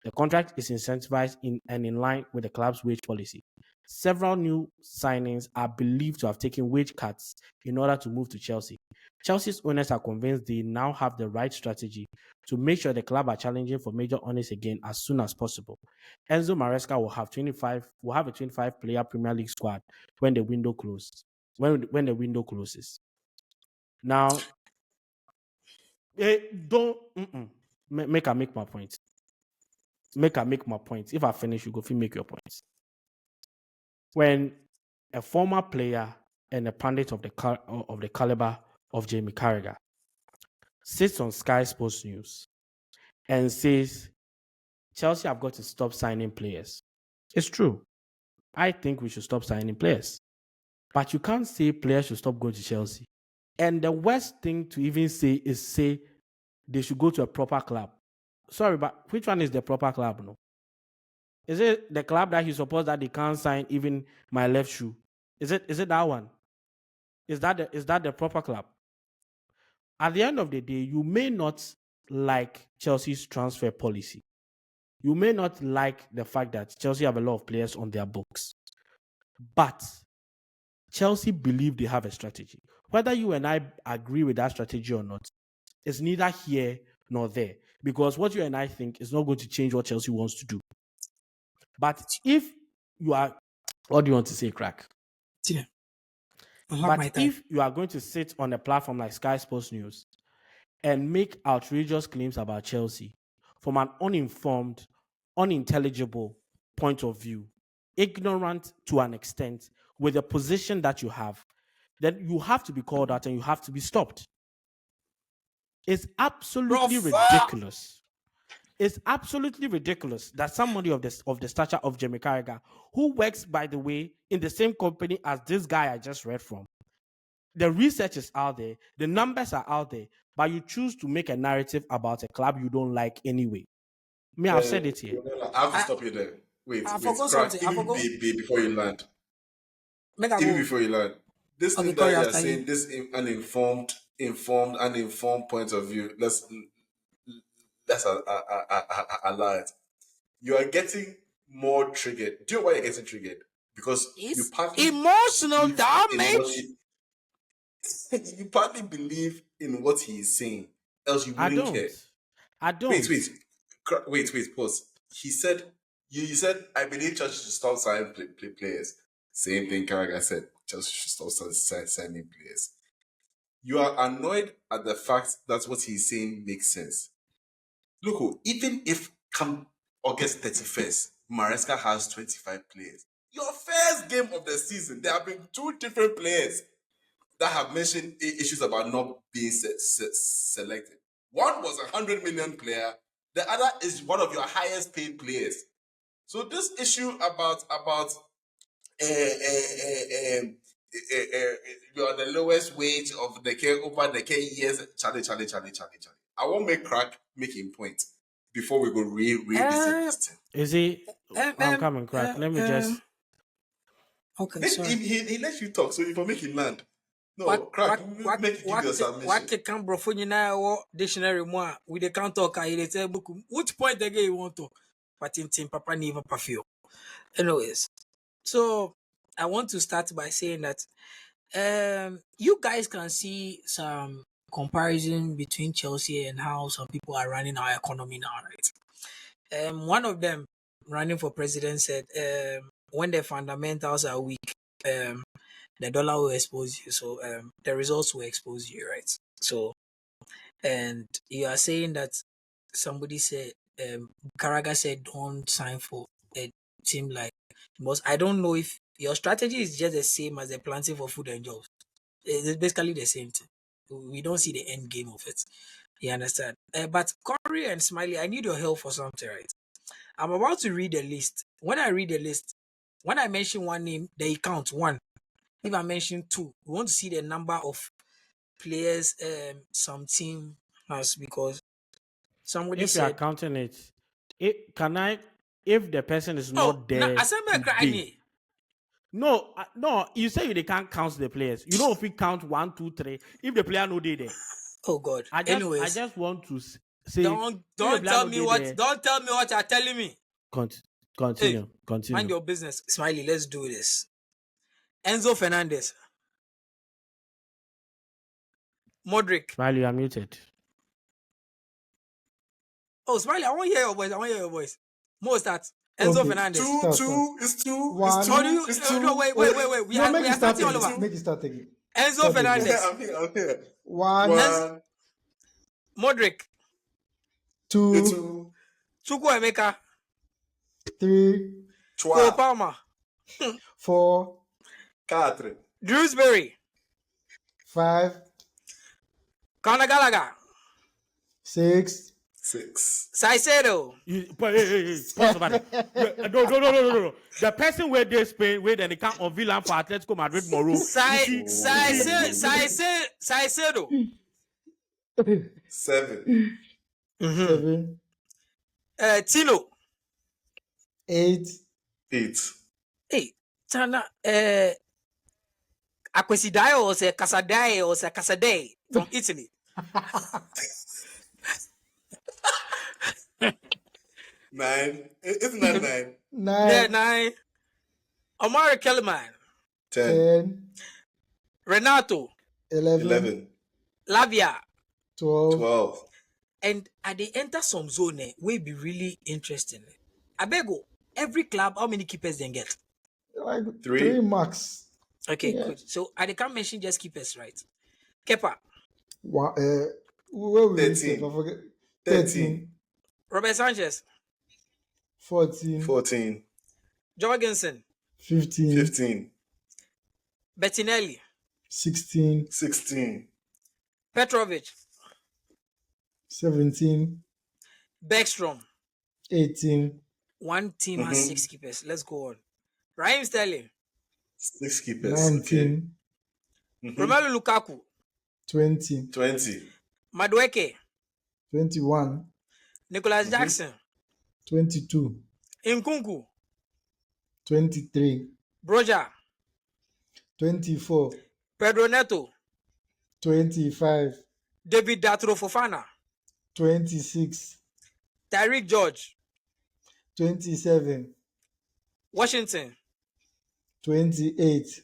The contract is incentivized and in line with the club's wage policy. Several new signings are believed to have taken wage cuts in order to move to Chelsea. Chelsea's owners are convinced they now have the right strategy to make sure the club are challenging for major honours again as soon as possible. Enzo Maresca will have a 25-player Premier League squad when the window closes. When the window closes. Now, don't make my point. Make my point. If I finish, you go make your points. When a former player and a pundit of the caliber of Jamie Carragher sits on Sky Sports News and says, Chelsea have got to stop signing players. It's true. I think we should stop signing players. But you can't say players should stop going to Chelsea. And the worst thing to even say is say they should go to a proper club. Sorry, but which one is the proper club? No? Is it the club that he supposed that they can't sign even my left shoe? Is it that one? Is that the proper club? At the end of the day, you may not like Chelsea's transfer policy. You may not like the fact that Chelsea have a lot of players on their books. But Chelsea believe they have a strategy. Whether you and I agree with that strategy or not, it's neither here nor there. Because what you and I think is not going to change what Chelsea wants to do. But if you are, what do you want to say, Crack? Yeah. But if you are going to sit on a platform like Sky Sports News and make outrageous claims about Chelsea from an uninformed, unintelligible point of view, ignorant to an extent, with the position that you have, then you have to be called out and you have to be stopped. It's absolutely ridiculous. It's absolutely ridiculous that somebody of the stature of Jamie Carragher, who works, by the way, in the same company as this guy I just read from, the research is out there, the numbers are out there, but you choose to make a narrative about a club you don't like anyway. I've said it here. I have to stop you there. Wait, forgot Crack, something. even before you land. Before you land. This thing that you are saying, this uninformed point of view, let's allow it. You are getting more triggered. Do you know why you're getting triggered? Because you partly emotional damage. You partly believe in what he is saying, else you wouldn't care. I don't. Wait, pause. He said, you said, I believe Chelsea should stop signing players. Same thing Carragher said, Chelsea should stop signing players. You are annoyed at the fact that what he's saying makes sense. Look, even if come August 31st, Maresca has 25 players, your first game of the season, there have been 2 different players that have mentioned issues about not being selected. One was a 100 million player. The other is one of your highest paid players. So this issue about you are the lowest wage of the care over the care years. Charlie. I won't make Crack making point before we go revisit this thing. Is he? I'm coming, Crack. Let me just. Okay, sorry. He lets you talk, so if I make him land. No, Crack, make give your submission. What can Brofuni now dictionary moi with the can't talk? I say book. Which point again you want to? But in team Papa never perfume. Anyways, so I want to start by saying that you guys can see some comparison between Chelsea and how some people are running our economy now, right? One of them running for president said when the fundamentals are weak, the dollar will expose you. So the results will expose you, right? So, and you are saying that somebody said, Carragher said, don't sign for a team like most. I don't know if your strategy is just the same as the planting for food and jobs. It's basically the same thing. We don't see the end game of it. You understand? But Corey and Smiley, I need your help for something, right? I'm about to read the list. When I read the list, when I mention one name, they count one. If I mention two, we want to see the number of players some team has, because somebody If you are said, counting it, if the person is "Oh, not now there I said my today, crying." no, you say they can't count the players. You know if we count 1, 2, 3, if the player no day there. Oh God. I Anyways, just want to say don't if the player tell no me dey what there, don't tell me what you're telling me. continue, Mind continue. your business, Smiley. Let's do this. Enzo Fernandez, Modric. Smiley, you are muted. Oh, Smiley, I want to hear your voice. I want to hear your voice. More start. Enzo Okay. Fernandez. It's two. One. It's Oh, two. do you? It's two. No, wait. We No, are, make we it are start starting all again. over. Make it start again. Enzo Start again. Fernandez, I'm here. One, Modric, two, Two. Chukwuemeka, 3, Cole Trois. Palmer, 4, Quatre. Drewsbury, 5, Conor Gallagher, 6. Six. Saicedo, Hey, pause over there. No. The person where they Spain, where then they can't unveil am for Atletico Madrid tomorrow. Saicedo. 7. 7, Tino. 8, 8. Hey, Tana. Aquesidae or Casadei from Italy. 9. Isn't that 9? 9, 9. Omar Kellerman, 10. 10, Renato, 11, 11. Lavia, 12. 12. and they enter some zone will be really interesting. Abego, every club, how many keepers they get? Like 3. 3 max. Okay, Yeah. good. So I can't mention just keepers, right? Kepa, Where we 13. I forget. 13. Robert Sanchez, 14, 14. Jorgensen, 15, 15. Bettinelli, 16, 16. Petrovic, 17, Bergstrom. 18, One team has 6 keepers. Let's go on. Raheem Sterling, 6 keepers. 19, Romelu Lukaku, 20, 20. Madueke, 21, Nicholas Jackson, 22, Nkunku, 23, Broja, 24, Pedro Neto, 25, David Datro Fofana, 26, Tyreek George, 27, Washington, 28,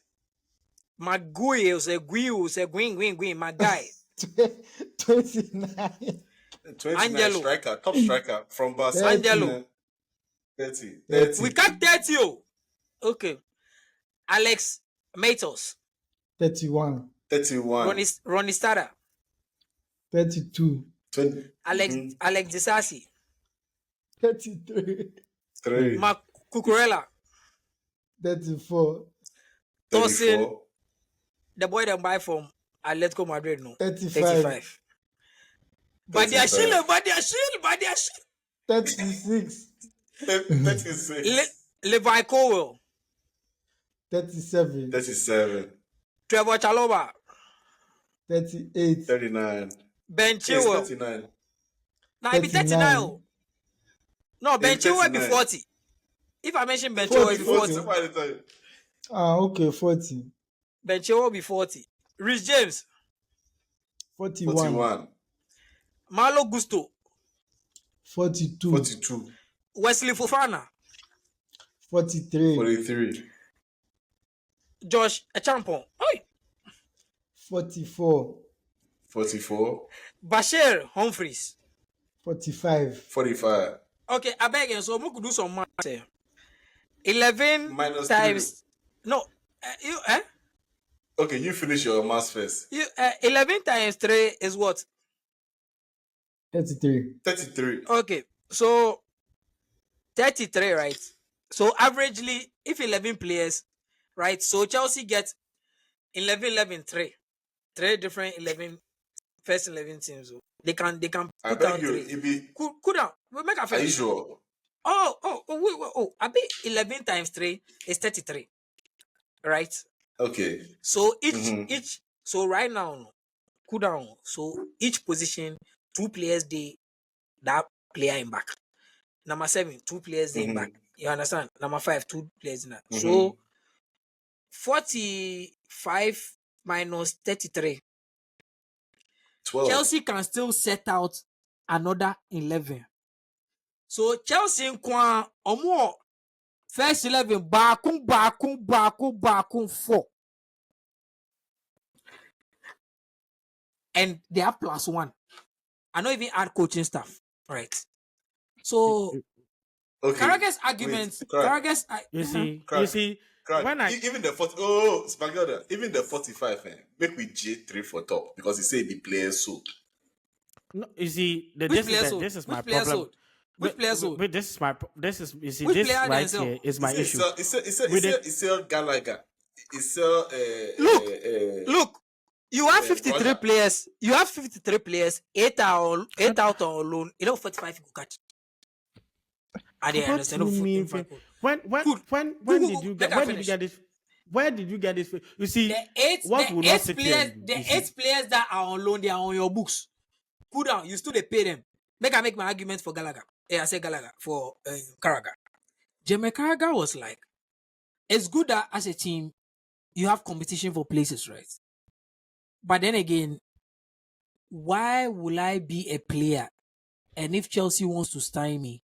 Maguire, Gwing, my guy, 29, 29 Angelo. striker. Top striker from Barca. Angelo. 30. We can't 30 you. Okay. Alex Matos, 31, 31. Ronnie Stada, 32, 20. Alex Disasi, 33, 3. Mark Cucurella, 34, Tosin, 34. the boy that buy from Atletico Madrid, no. 35, But they are 35. shield. 36, 36. Levi Cowell, 37, 37. Trevor Chalobah, 38, 39. Ben Yes, Chilwell. 39. Now it be 39. 39. No, Ben It's Chilwell be 39. 40. If I mention Ben Chilwell, be 40. Somebody tell you. okay, 40, Ben Chilwell be 40. Rhys James, 41, 41. Malo Gusto, 42, 42. Wesley Fofana, 43, 43. Josh Echampon, 44, 44. Bashir Humphreys. 45, 45. Okay, I beg you, so we could do some math. 11 Minus times. No, Okay, you finish your maths first. 11 times 3 is what? 33, 33. Okay, so 33, right? So averagely, if 11 players, right? So Chelsea get 11, 3. 3 different first 11 teams. They can I put beg down you, 3. it be. Cool down. We'll make a Are you finish. sure? Oh, I bet 11 times 3 is 33. Right? Okay. So Mhm. so right now, cool down. So each position, 2 players that player in back. Number 7, 2 players in back. You understand? Number 5, 2 players in that. So 45 minus 33. 12. Chelsea can still set out another 11. So Chelsea in omo first 11 bakun 4. And they have +1. I don't even add coaching staff. Right. So Okay. Carragher's arguments. Carragher's You see, Crack. when I Even the 40, Spaghetti, even the 45, make we J3 for top because he say the players so. no, you see, Which player sold? this is Which my player problem. sold? Which player sold? But this is my you see Which this player right themselves? here is my issue. It's Gallagher. It's Look. You have 53 Roger. players. You have 53 players. 8 out on loan. 45 you catch. I didn't What understand. do you mean? When did you get this? Where did you get this? You see, The 8 what will not sit players, here, the you see. 8 players that are on loan, they are on your books. Cool down. You still they pay them. I make my argument for Gallagher. I say Gallagher for Carragher. Jamie Carragher was like, it's good that as a team you have competition for places, right? But then again, why will I be a player? And if Chelsea wants to sign me,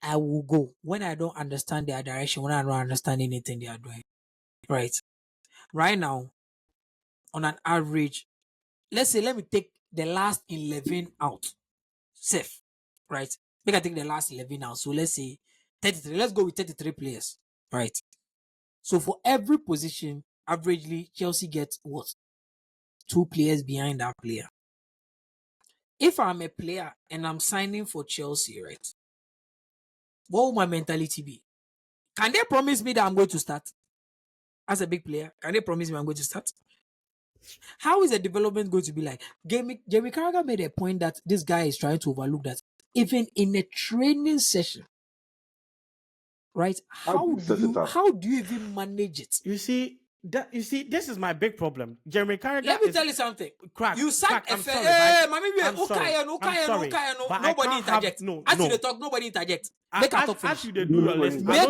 I will go when I don't understand their direction, when I don't understand anything they are doing. Right. Right now, on an average, let me take the last 11 out. Safe. Right. Make I take the last 11 out. So let's say 33. Let's go with 33 players. Right. So for every position, averagely, Chelsea gets what? 2 players behind that player. If I'm a player and I'm signing for Chelsea, right? What will my mentality be? Can they promise me that I'm going to start as a big player? Can they promise me I'm going to start? How is the development going to be like? Jamie Carragher made a point that this guy is trying to overlook that even in a training session, right? How do you even manage it? You see, this is my big problem. Jeremy Carragher. Let me tell you something. Crack. You sacked I'm sorry, but nobody interject. As you talk, nobody interject. Make a talk finish. As you do your list, Make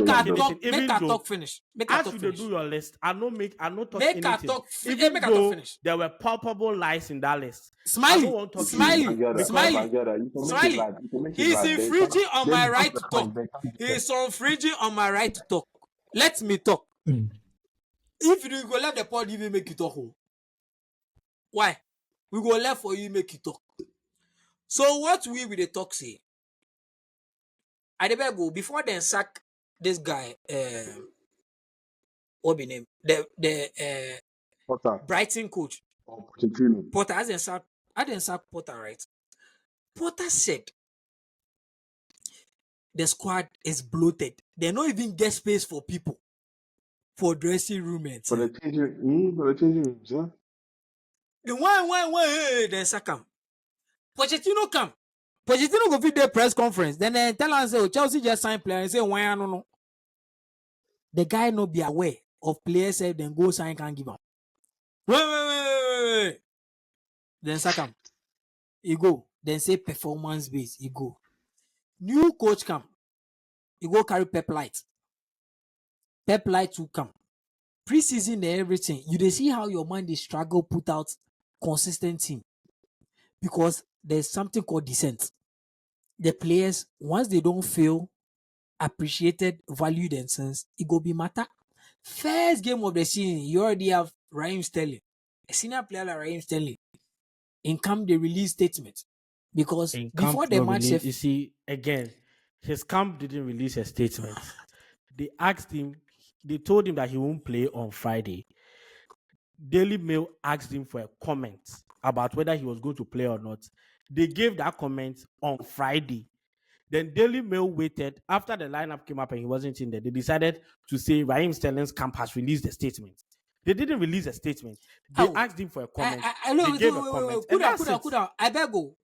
a talk finish. As you do your list, I no talk Make a anything. talk. Even Make a though talk finish. there were palpable lies in that list. Smiley. He's infringing on my right to talk. He's infringing on my right to talk. Let me talk. If you go left the pod, even make you talk. Why? We go left for you, make you talk. So what we with the talk say? I never go before then sack this guy. What be name? The Brighton coach. Potter hasn't sack Potter, right? Potter said the squad is bloated. They don't even get space for people for dressing room and For the changing rooms, huh? the one then sack him. Pochettino come. Pochettino go fit the press conference. Then they tell us say Chelsea just signed player and say why no. The guy no be aware of players say then go sign can't give him. Wait. Then sack him. He go. Then say performance based. He go. New coach come. He go carry Pep Light. Pep Light to come. Preseason and everything. You dey see how your man dey struggle put out consistent team. Because there's something called descent. The players, once they don't feel appreciated, valued, and sense, it go be matter. First game of the season, you already have Raheem Sterling, a senior player like Raheem Sterling. In camp, they release statement because before the match, you see again, his camp didn't release a statement. They asked him, they told him that he won't play on Friday. Daily Mail asked him for a comment about whether he was going to play or not. They gave that comment on Friday. Then Daily Mail waited after the lineup came up and he wasn't in there. They decided to say Raheem Sterling's camp has released the statement. They didn't release a statement. They Oh. asked him for a comment. No, They gave a comment. Cool And down, that's cool down, it. cool down. I beg you.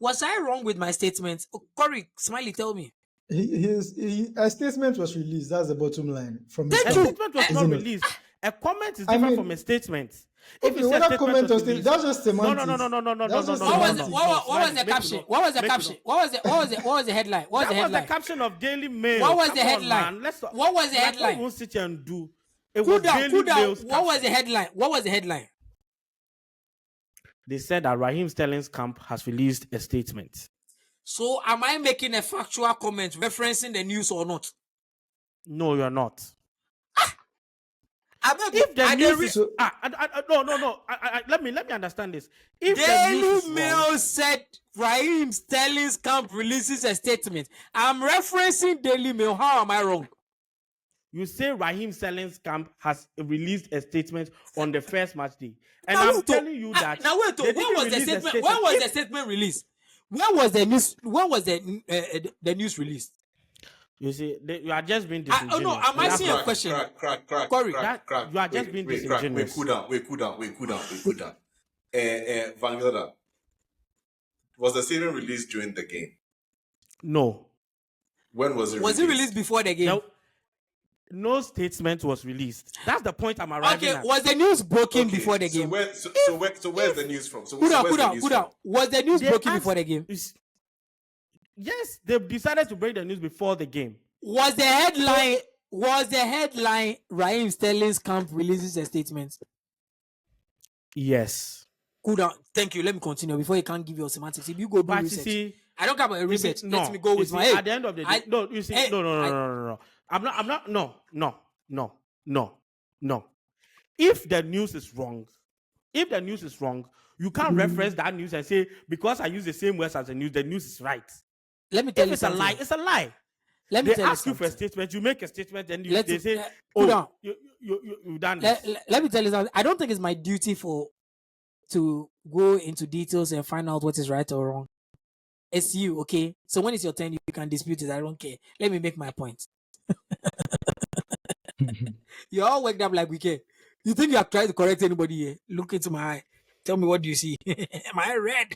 Was I wrong with my statement? Oh, Corey, Smiley, tell me. A statement was released. That's the bottom line from his A Thank you. camp, statement was isn't not it? released. A comment is I different mean, from a statement. Okay, it's a whether statement comment was or statement, released- that's just semantics. No. That's just What was semantics. the caption? What was the caption? What was the headline? What was the That was the headline? caption of Daily Mail. What was Come the on, headline? man. Let's What was the like, headline? we won't sit here and do. It Cool was down, Daily cool down. Mail's What was the caption. headline? What was the headline? They said that Raheem Sterling's camp has released a statement. So am I making a factual comment referencing the news or not? No, you're not. If The news is no. Let me understand this. If the news Daily is Mail wrong, said Raheem Sterling's camp releases a statement. I'm referencing Daily Mail. How am I wrong? you say Raheem Sterling's camp has released a statement on the first match day, and Now I'm wait, telling you that now wait, they when didn't was the release a statement? When was If- the statement released? When was the news? When was the news released? You see, you are just being Oh disingenuous. no, am I That's seeing a what- question? Crack. Corey, you are just being disingenuous. Cool down. Van Gelder, was the statement released during the game? No. When was it was it released before the game? No statement was released. That's the point I'm arriving Okay, at. was the news broken before the game? Where's the news from? Cool down. Was the news They broken asked- before the game? Yes, they decided to break the news before the game. Was the headline Raheem Sterling's camp releases a statement? Yes. Cool down. Thank you. Let me continue before you can't give your semantics. If you go do But you research, see, I don't care about your research. no, Let me go you with see, my at the end of the day. No, you see, Hey, no. I'm not. No. If the news is wrong, you can't reference that news and say because I use the same words as the news is right. Let me tell If you it's a something. lie, it's a lie. Let me They tell you ask you for a something. statement, you make a statement, and Let they it- say, cool "Oh, down. you've done this." Let me tell you something. I don't think it's my duty to go into details and find out what is right or wrong. It's you, okay? So when it's your turn, you can dispute it. I don't care. Let me make my point. You're all worked up like we care. You think you have tried to correct anybody here? Look into my eye. Tell me, what do you see? Am I red?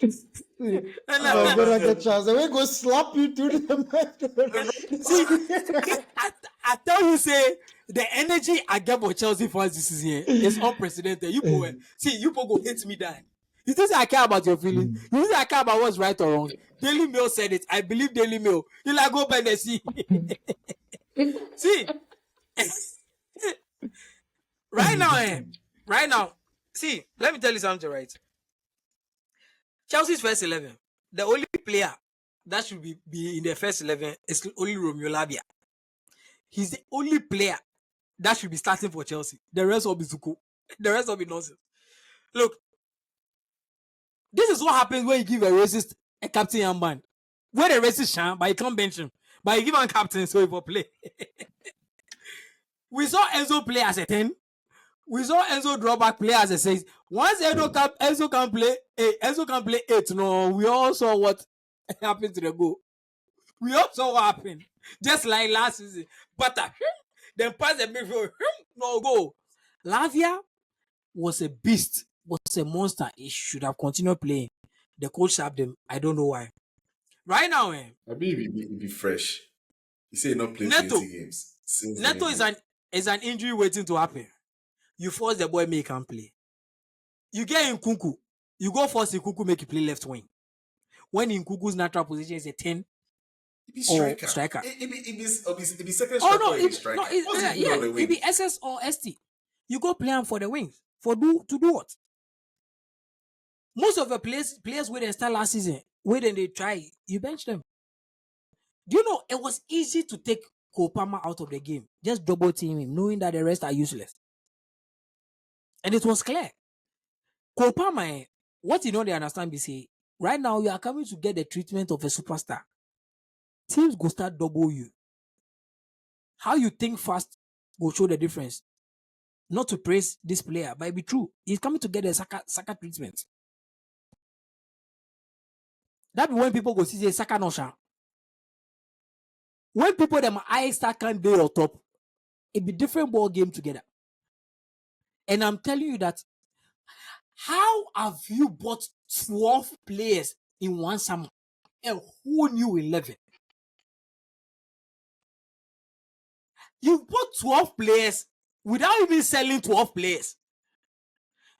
Oh, but I get chance. I will go slap you through the mic. See, I tell you, say the energy I get for Chelsea fans this is here is unprecedented. You go, see, you go hit me down. You think I care about your feelings? You think I care about what's right or wrong? Daily Mail said it. I believe Daily Mail. You like go by the sea. See, right now, see, let me tell you something, right? Chelsea's first 11, the only player that should be in the first 11 is only Romeo Lavia. He's the only player that should be starting for Chelsea. The rest will be Zuko. The rest will be nonsense. Look, this is what happens when you give a racist a captain young man. Where the racist shine, but you can't bench him. But you give him a captain so he will play. We saw Enzo play as a 10. We saw Enzo draw back play as a 6. Once Enzo can play 8. No, we all saw what happened to the goal. We all saw what happened. Just like last season. But then pass the midfield. No goal. Lavia was a beast, was a monster. He should have continued playing. The coach sabbed him. I don't know why. Right now, I believe he'd be fresh. He said not playing Neto. 20 games. Neto is an injury waiting to happen. You force the boy, make him play. You get Nkunku. You go force Nkunku, make you play left wing. When Nkunku's natural position is a 10 be or striker. striker. It'd be second Oh striker. no, It'd be striker. What's he doing on the it'd wing? be SS or ST. You go play him for the wings. To do what? Most of the players where they start last season, where then they try, you bench them. Do you know it was easy to take Kopama out of the game? Just double team him, knowing that the rest are useless. And it was clear. Kopama, what you know they understand, say, right now you are coming to get the treatment of a superstar. Teams go start double you. How you think fast will show the difference. Not to praise this player, but it be true. He's coming to get a Saka treatment. That be when people go see Saka no sha. when people them I start can't do on top, it be different ball game together. And I'm telling you that how have you bought 12 players in one summer? A whole new 11. You bought 12 players without even selling 12 players.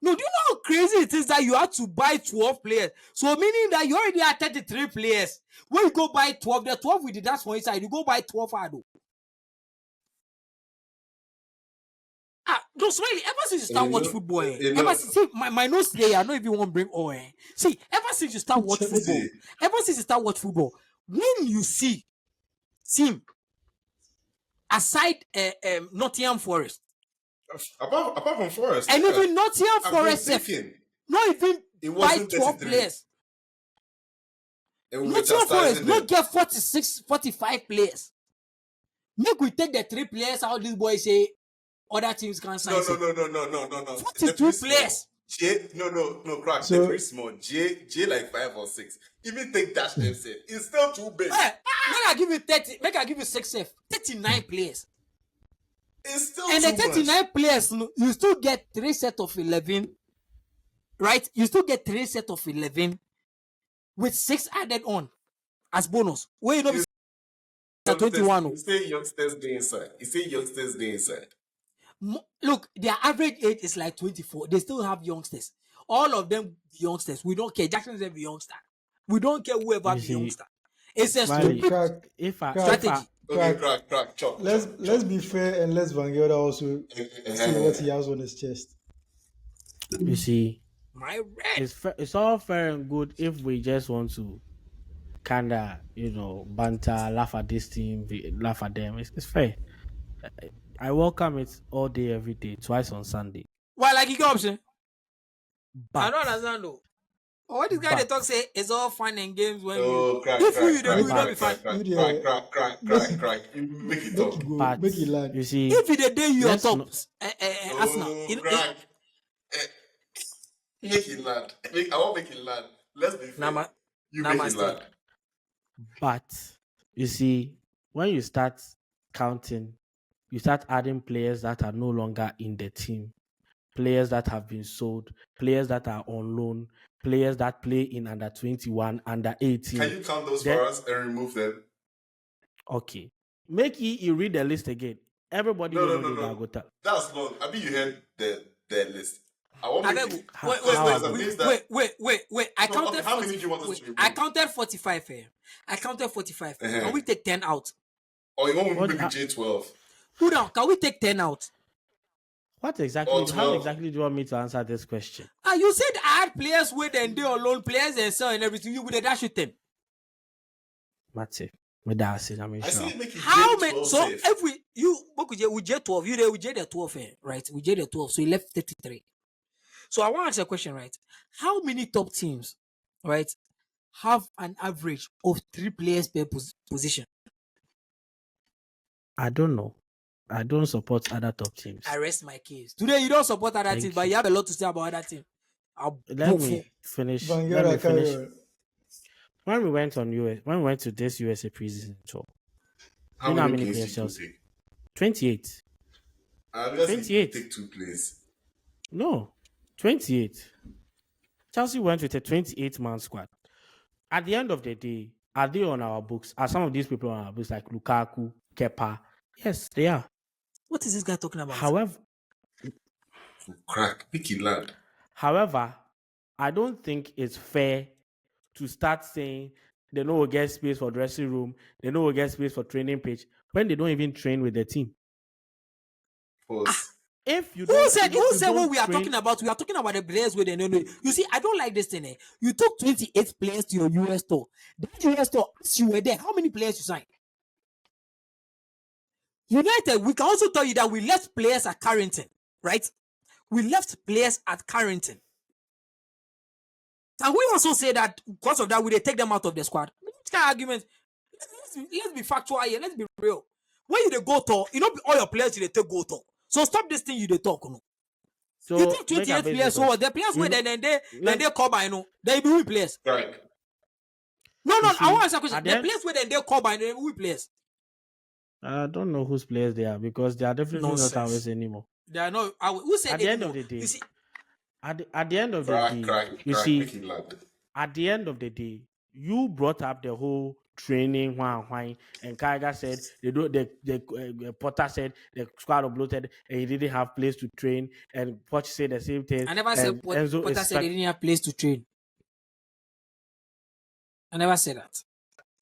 No, do you know how crazy it is that you have to buy 12 players? So meaning that you already have 33 players. When you go buy 12, the 12 with the dash for inside, you go buy 12 Ado. No, Smiley, ever since you start watching football, ever since, see, my nose today, I don't even want to bring oil. See, ever since you start watching football, when you see team aside Nottingham Forest, apart from Forest, and even Nottingham Forest, not even it buy wasn't 12 33. players. Nottingham Forest not get 46, 45 players. Make we take the 3 players out. These boys say other teams can sign. No. 42 players. Crack. They're very small. J like 5 or 6. Even take Dash FC. It's still too big. Make I give you 30. Make I give you 6 F. 39 players. It's still and too the 39 much. players, you still get 3 sets of 11, right? You still get 3 sets of 11 with 6 added on as bonus. Where you know, 21. You say youngsters day inside. Look, their average age is like 24. They still have youngsters. All of them youngsters. We don't care. Jackson's every youngster. We don't care whoever the youngster. It's a stupid strategy. Okay, crack. Chop. Let's be fair and let's Vanguard also see what he has on his chest. You see, my red. It's all fair and good if we just want to kinda, banter, laugh at this team, laugh at them. It's fair. I welcome it all day, every day, twice on Sunday. Why, like you go option? But I don't understand though. What this guy they talk say it's all fun and games when you crack, don't be fun. Crack. You make it up. But make it land. You see, if the day you are top, Arsenal, make it land. I won't make it land. Let's be fair. You make it land. But you see, when you start counting, you start adding players that are no longer in the team, players that have been sold, players that are on loan, players that play in under 21, under 18. Can you count those for us and remove them? Okay. Make you read the list again. Everybody no. That's long. I mean, you heard the list. I want wait. I counted. How many do you want us to remove? I counted 45 here. Can we take 10 out? Or you want me to make J12? Hold on. Can we take 10 out? How exactly do you want me to answer this question? You said I had players with and they alone, players and so and everything. You would have dashed 10. Matty, I see it make it how J12 many? So safe. if we with J12, you there with J the 12 here, right? We J the 12, so you left 33. So I want to ask a question, right? How many top teams, right, have an average of 3 players per position? I don't know. I don't support other top teams. I rest my case. Today you don't support other teams, but you have a lot to say about other teams. Let me finish. When we went to this USA preseason tour, how many players Chelsea? 28. 28. Take 2 players. No, 28. Chelsea went with a 28-man squad. At the end of the day, are they on our books? Are some of these people on our books like Lukaku, Kepa? Yes, they are. What is this guy talking about? However, picky lad. However, I don't think it's fair to start saying they know we'll get space for dressing room, they know we'll get space for training pitch when they don't even train with the team. If you who said what we are talking about? We are talking about the players with the no. You see, I don't like this thing. You took 28 players to your US tour. That US tour, as you were there, how many players you signed? United, we can also tell you that we left players at Carrington, right? We left players at Carrington. Can we also say that because of that, we take them out of the squad? Which kind of argument? Let's be factual here. Let's be real. When you go tour, all your players they take go tour. So stop this thing you they talk. No? So you take 28 players. So the players where then they call by they be we players. Right. No. I want to ask a question. The players where then they call by we players. I don't know whose players they are because they are definitely not Nonsense. ours anymore. They are not. Who said At they the end know? of the day, You see, at the end of the Crack, day, crack, you crack, see, make it land. at the end of the day, you brought up the whole training why and Kaiga said they do the Potter said the squad was bloated and he didn't have place to train and Poch said the same thing I never said and Enzo Potter is said they didn't have place to train. I never said that.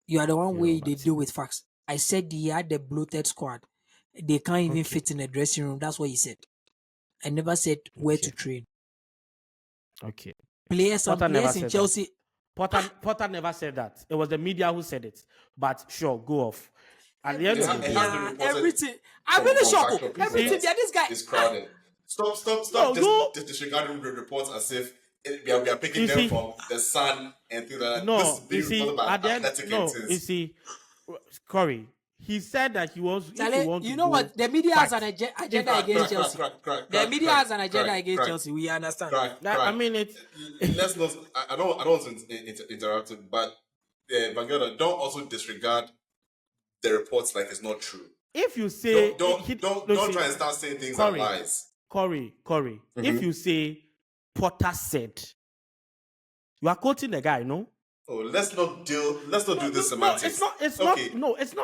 You are the one way they deal with facts. I said he had the bloated squad. They can't even fit in the dressing room. That's what he said. I never said where to train. Okay. Some players in Chelsea. Potter never said that. It was the media who said it. But sure, go off. At the end of the day, Everything. I'm really shocked. Everything. Yeah, this guy is crowded. Stop disregarding the reports as if we are picking them from the Sun and things like that. No, this is being reported by at the end, Athletic no, and things. you see, Corey, he said that he was. You know what? The media has an agenda against Chelsea. The media has an agenda against Chelsea. We understand. I mean, it's. Let's not. I don't want to interrupt him, but Van Gelder, don't also disregard the reports like it's not true. If you say don't try and start saying things that lies. Corey, if you say Potter said, you are quoting the guy, no? Oh, let's not do this semantics. It's not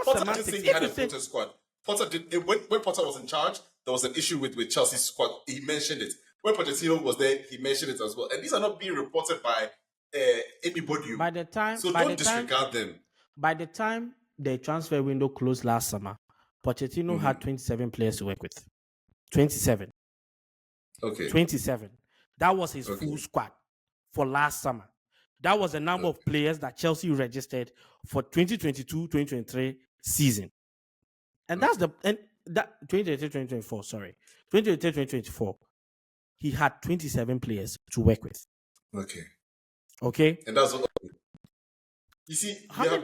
Potter semantics. didn't say he had a bloated squad. Potter did when Potter was in charge, there was an issue with Chelsea's squad. He mentioned it. When Pochettino was there, he mentioned it as well. And these are not being reported by anybody. By the time, so don't disregard them. By the time the transfer window closed last summer, Pochettino had 27 players to work with. 27. Okay. 27. That was his full squad for last summer. That was the number of players that Chelsea registered for 2022-2023 season. And that's the 2023-2024, sorry. 2023-2024. He had 27 players to work with. Okay? And that's what you see, let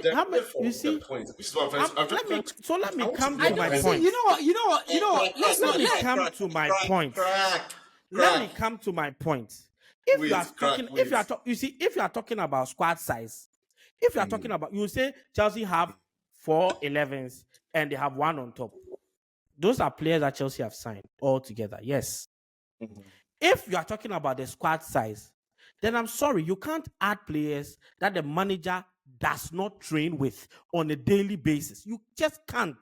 me come to my point. You know what? Let me come to my point. Let me come to my point. If you are talking about squad size, if you are talking about, you say Chelsea have 4 11s and they have 1 on top. Those are players that Chelsea have signed all together. Yes. If you are talking about the squad size, then I'm sorry, you can't add players that the manager does not train with on a daily basis. You just can't.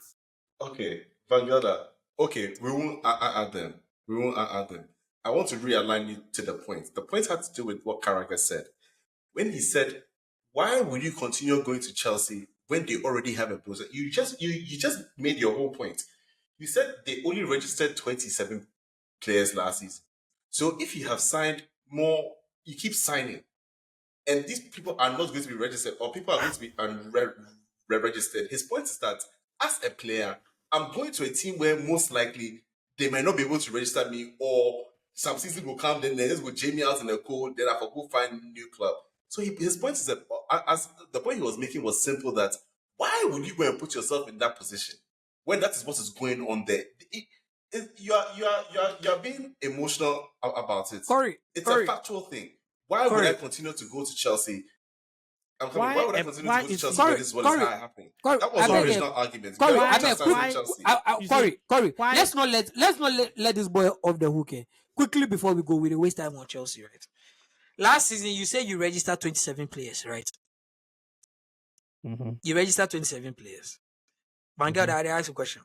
Okay, Van Gelder. Okay, we won't add them. I want to realign you to the point. The point had to do with what Carragher said. When he said, why would you continue going to Chelsea when they already have a booster? You just made your whole point. You said they only registered 27 players last season. So if you have signed more, you keep signing. And these people are not going to be registered, or people are going to be unregistered. His point is that as a player, I'm going to a team where most likely they might not be able to register me, or some season will come, then they just go Jamie out in the cold, then I will go find a new club. So his point is that, as the point he was making was simple, that why would you go and put yourself in that position when that is what is going on there? You are being emotional about it. It's a factual thing. Why would I continue to go to Chelsea? Why would I continue to go to Chelsea when this is what is happening? That was the original argument. Corey, let's not let this boy off the hook here. Quickly before we go, we waste time on Chelsea, right? Last season, you said you registered 27 players, right? You registered 27 players. Van Gelder, I asked a question.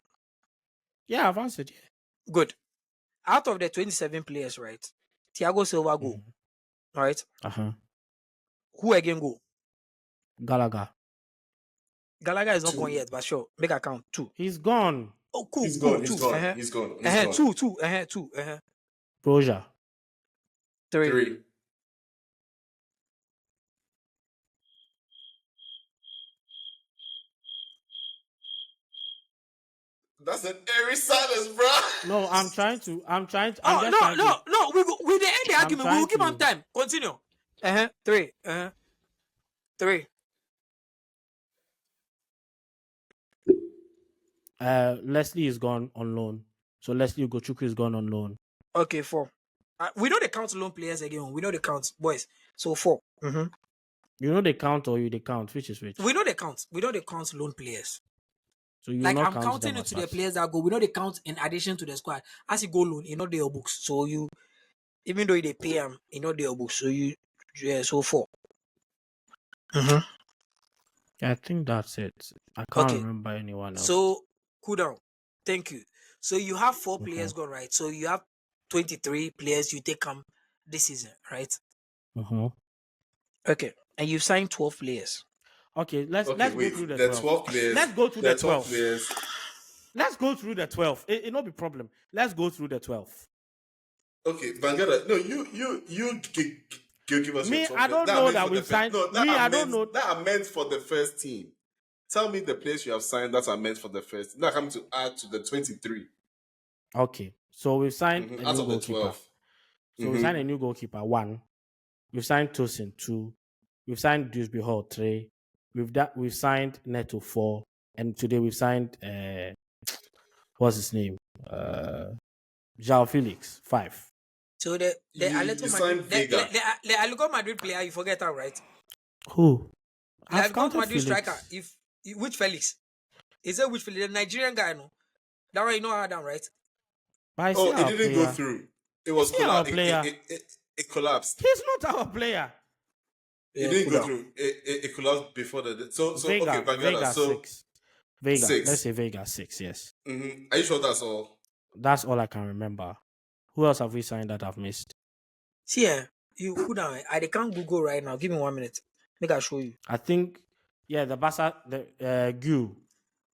Yeah, I've answered. Yeah. Good. Out of the 27 players, right? Thiago Silva go. Right? Who again go? Gallagher is not gone yet, but sure. Make account 2. He's gone. Oh, cool. He's gone. 2. Broja. 3. That's an airy silence, bro. No, I'm trying to. No. We the end the argument. We will give him time. Continue. 3. 3. Leslie is gone on loan. So Leslie Ugochukwu is gone on loan. Okay, 4. We know the count loan players again. We know the counts, boys. So 4. You know the count or you the count? Which is which? We know the count. We know the count loan players. So you Like not I'm count counting them it as to the much. players that go. We know they count in addition to the squad. As you go loan, you know their books. So you, even though they pay them, you know their books. So you, so 4. I think that's it. I can't Okay. remember anyone else. So cool down. Thank you. So you have 4 players gone, right? So you have 23 players you take this season, right? Okay. And you signed 12 players. Okay, let's Okay, go wait. through the There 12. 12 players. Let's go through There the 12 12. players. Let's go through the 12. It no be problem. Let's go through the 12. Okay, Vangada. No, you give us Me, your 12 I don't players. know That that are meant for we've the signed. first- No, Me, I don't meant, know. that are meant for the first team. Tell me the players you have signed that are meant for the first. That come to add to the 23. Okay, so we've signed a Out new of the goalkeeper. 12. So we signed a new goalkeeper, 1. We've signed Tosin, 2. We've signed Dewsbury Hall, 3. We've signed Neto, 4. And today we've signed what's his name? João Felix, 5. So the You Atletico signed Madrid, Vega. the Atletico Madrid player, you forget that, right? Who? The I've Atletico counted Madrid Felix. striker. Which Felix? Is it which Felix? The Nigerian guy, no? That one you know Adam, right? But I see Oh, our it didn't go player. through. It was See our collapsed. player. It collapsed. He's not our player. It didn't go through. It collapsed before the. So Vega, okay, Vangada. Vega So 6. Vega, 6. let's say Vega 6. Yes, Are you sure that's all? that's all I can remember. Who else have we signed that I've missed? See, you cool down. I can't Google right now. Give me 1 minute. Make I show you. I think, yeah, the Barca, the Gu.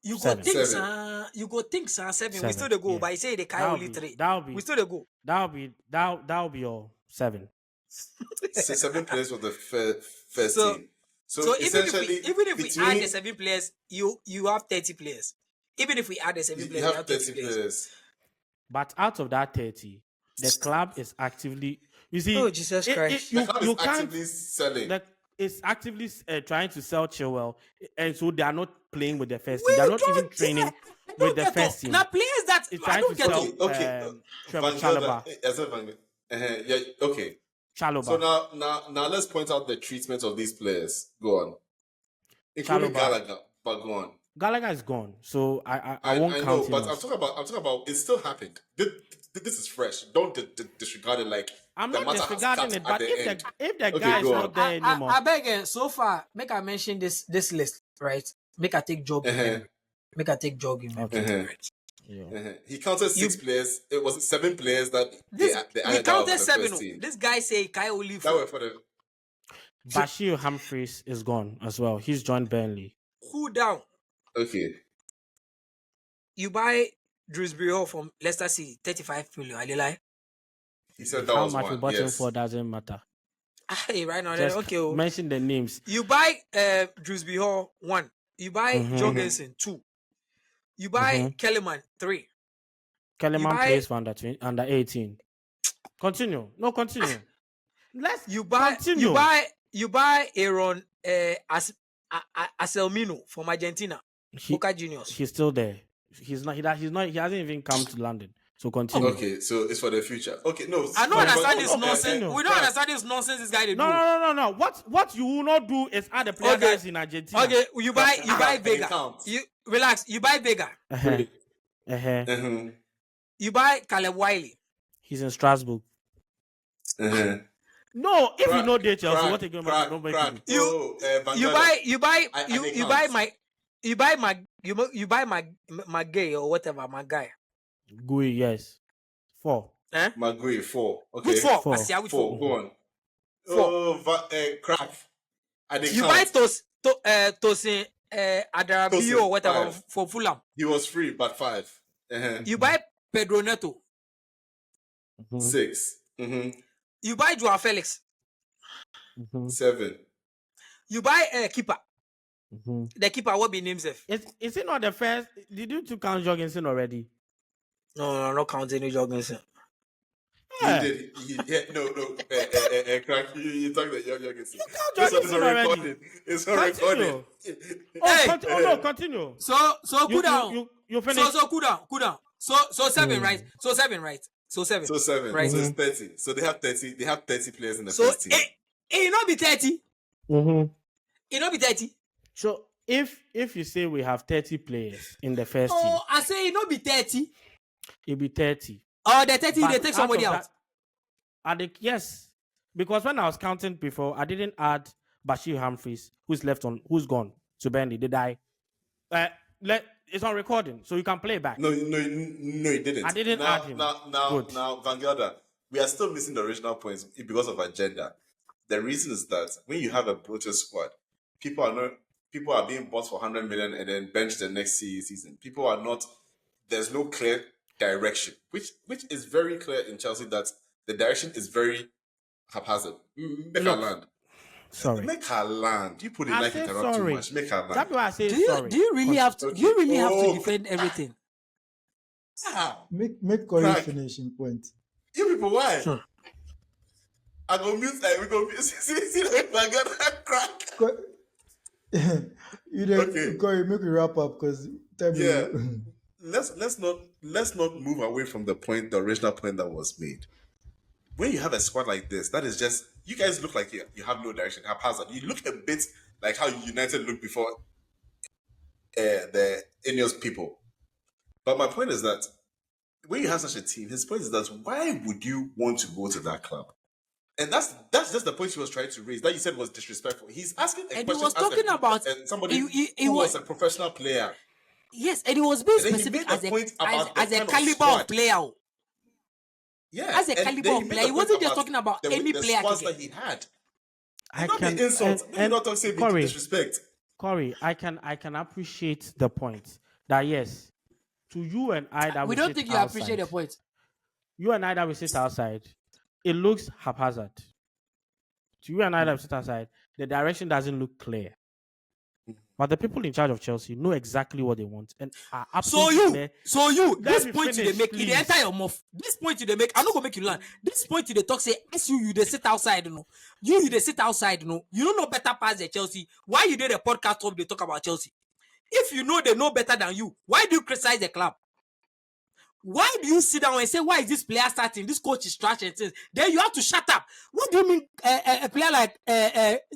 You go 7. think, 7. sir. You go think, sir. 7. We 7, still the go, yeah. but I say they carry only 3. We still the go. That'll be your 7. 7 players for the first So- team. So even if we between- add the 7 players, you have 30 players. Even if we add the 7 you players, have we have 30 30 players. players. But out of that 30, the club is actively. You see, Oh, Jesus Christ. The club you is can't. actively selling. It's actively trying to sell Chilwell, and so they are not playing with the first team. They are not even training with the first team. Now players that It's I trying don't to get sell it. Okay. Trevor Van Chalobah. Gelder. Yeah, okay. Chalobah. So now let's point out the treatment of these players. Go on. Including Chalobah. Gallagher, but go on. Gallagher is gone, so I won't I count know, him. but as- I'm talking about it still happened. This is fresh. Don't disregard it like I'm the not matter has disregarding cut it, but at the end. if the Okay, guy is go not on. there anymore, I beg so far, make I mention this list, right? Make I take jogging. Make I take jogging. Okay. Right? yeah. He counted 6 players. It was 7 players that This they we added out counted of the 7. first team. This guy say Kai only That 4. were for the Bashir Humphreys is gone as well. He's joined Burnley. Cool down. okay. You buy Dewsbury Hall from Leicester City, 35 million. I lie. He said that How was much we one. bought him Yes. for doesn't matter. Hey, right now, Just okay. Oh. mention the names. You buy Dewsbury Hall 1. You buy Jorgensen 2. You buy Kellerman 3. Kellerman buy- plays for under 18. Continue. No, continue. Let's You buy continue. you buy Aaron Aselmino from Argentina. Boca Juniors. He's still there. He's not. He hasn't even come to London. So continue. Okay, so it's for the future. Okay, no. I don't understand this okay, nonsense. okay. We don't understand this nonsense this guy they do. No. What you will not do is add the player Okay. guys in Argentina. Okay, you buy It Vega. counts. You relax. You buy Vega. You buy Caleb Wiley. He's in Strasbourg. No, if you know they Chelsea, what are you going to do? You buy my gay or whatever, my guy. Gui, yes. 4. Magui 4. Okay. Which 4? 4. I see how we 4. Go on. 4. Oh, Crack. I didn't You count. buy Tosin Adarabio Tosin, or whatever 5. for Fulham. He was free, but 5. You buy Pedro Neto. 6. You buy Joao Felix. 7. You buy keeper. The keeper, what be named himself? Is it not the first? Did you two count Jorgensen already? No, not counting any Jorgensen. Yeah. He did. No. Crack. You talk that young Jorgensen. count This one is Jorgensen already. recorded. It's on Continue. recording. No, continue. So cool down. You finish. So cool down. So 7, right? So 7, right? So 7. So 7. Right. So it's 30. So they have 30. They have 30 players in the So first team. it not be 30. It not be 30. So if you say we have 30 players in the first team, Oh, I say it not be 30. it'll be 30. Oh, the 30 But they take somebody of out. Yes, because when I was counting before, I didn't add Bashir Humphreys, who's gone to Burnley. Did I? It's on recording, so you can play back. No, you didn't. I didn't add him. Now, Van Gelder, we are still missing the original points because of agenda. The reason is that when you have a protest squad, people are being bought for 100 million and then benched the next season. People are not. There's no clear direction, which is very clear in Chelsea that the direction is very haphazard. Make her land. Sorry. Make her land. You put it like it around too much. Make her land. That's why I say Do sorry. you really have to? Do you really have to defend everything? Make Corey Crack. finishing point. You people, why? Sure. I go mute. We go mute. See, like I got that crack. You then, Okay. Corey, make me wrap up because Yeah. Let's not move away from the original point that was made. When you have a squad like this, that is just, you guys look like you have no direction, haphazard. You look a bit like how United looked before the Ineos people. But my point is that when you have such a team, his point is that why would you want to go to that club? And that's just the point he was trying to raise. That you said was disrespectful. He's asking a And he question was talking about somebody he who was was a professional player. yes, and it was being And then he specific made the point about as the a kind of caliber squad. of player. Yeah, As a and caliber then of made player, the he point wasn't just about talking about any the player. squads can that get. he had. I Not can be insult. and Not say Corey, disrespect. Corey, I can appreciate the point that yes, to you and I that We don't think you outside, appreciate the point. You and I that we sit outside, it looks haphazard. To you and I that we sit outside, the direction doesn't look clear. But the people in charge of Chelsea know exactly what they want and are absolutely clear. This me point you finish, they make, please. it enter your mouth. This point you they make, I'm not gonna make you learn. This point you they talk say, as you they sit outside, you know. You they sit outside, you know. You don't know better past the Chelsea. Why you did a podcast up they talk about Chelsea? If you know they know better than you, why do you criticize the club? Why do you sit down and say, why is this player starting? This coach is trash and things. Then you have to shut up. What do you mean a player like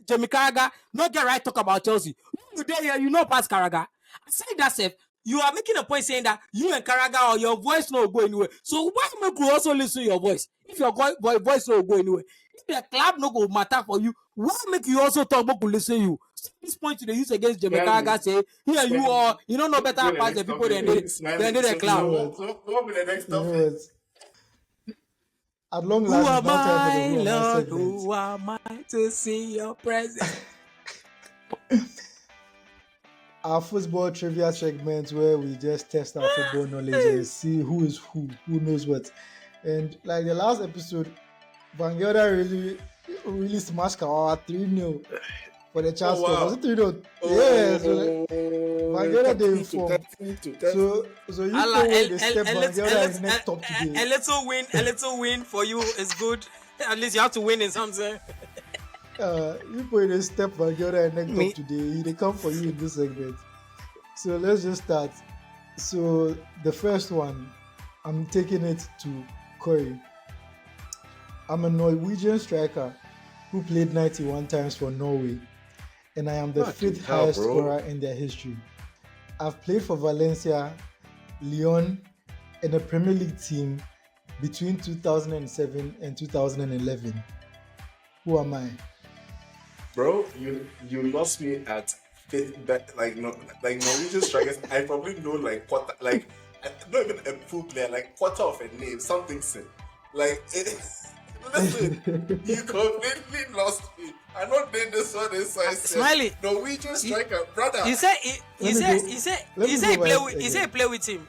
Jamie Carragher not get right talk about Chelsea? You there here, you know past Carragher. Aside that, Seth, you are making a point saying that you and Carragher or your voice no go anywhere. So why make you also listen to your voice? If your voice no go anywhere, if the club no go matter for you, why make you also talk about listen you? So this point they use against Jamie Carragher say, here you are, you don't know better past the people than the club. What will the next You know topic? what? At long Who last, am it's now time I, for the Lord? segment. Who am I to see your presence? Our football trivia segment where we just test our football knowledge and see who is who knows what. And like the last episode, Van Gelder really smashed Kawawa 3-0 for the chance. wow. Was it 3-0? Yeah, so Van Gelder they informed. So you Allah, know the step Van Gelder is next top today. a little win for you is good. At least you have to win in something. You put a step Van Gelder and next top today. They come for you in this segment. So let's just start. So the first one, I'm taking it to Corey. I'm a Norwegian striker who played 91 times for Norway, and I am the fifth highest scorer in their history. I've played for Valencia, Lyon, and a Premier League team between 2007 and 2011. Who am I? Bro, you lost me at fifth bet. Like Norwegian strikers. I probably know like quarter, like not even a full player, like quarter of a name, something sim. Like listen, you completely lost me. I not doing this one inside. Smiley, Norwegian striker, brother. he said play with him.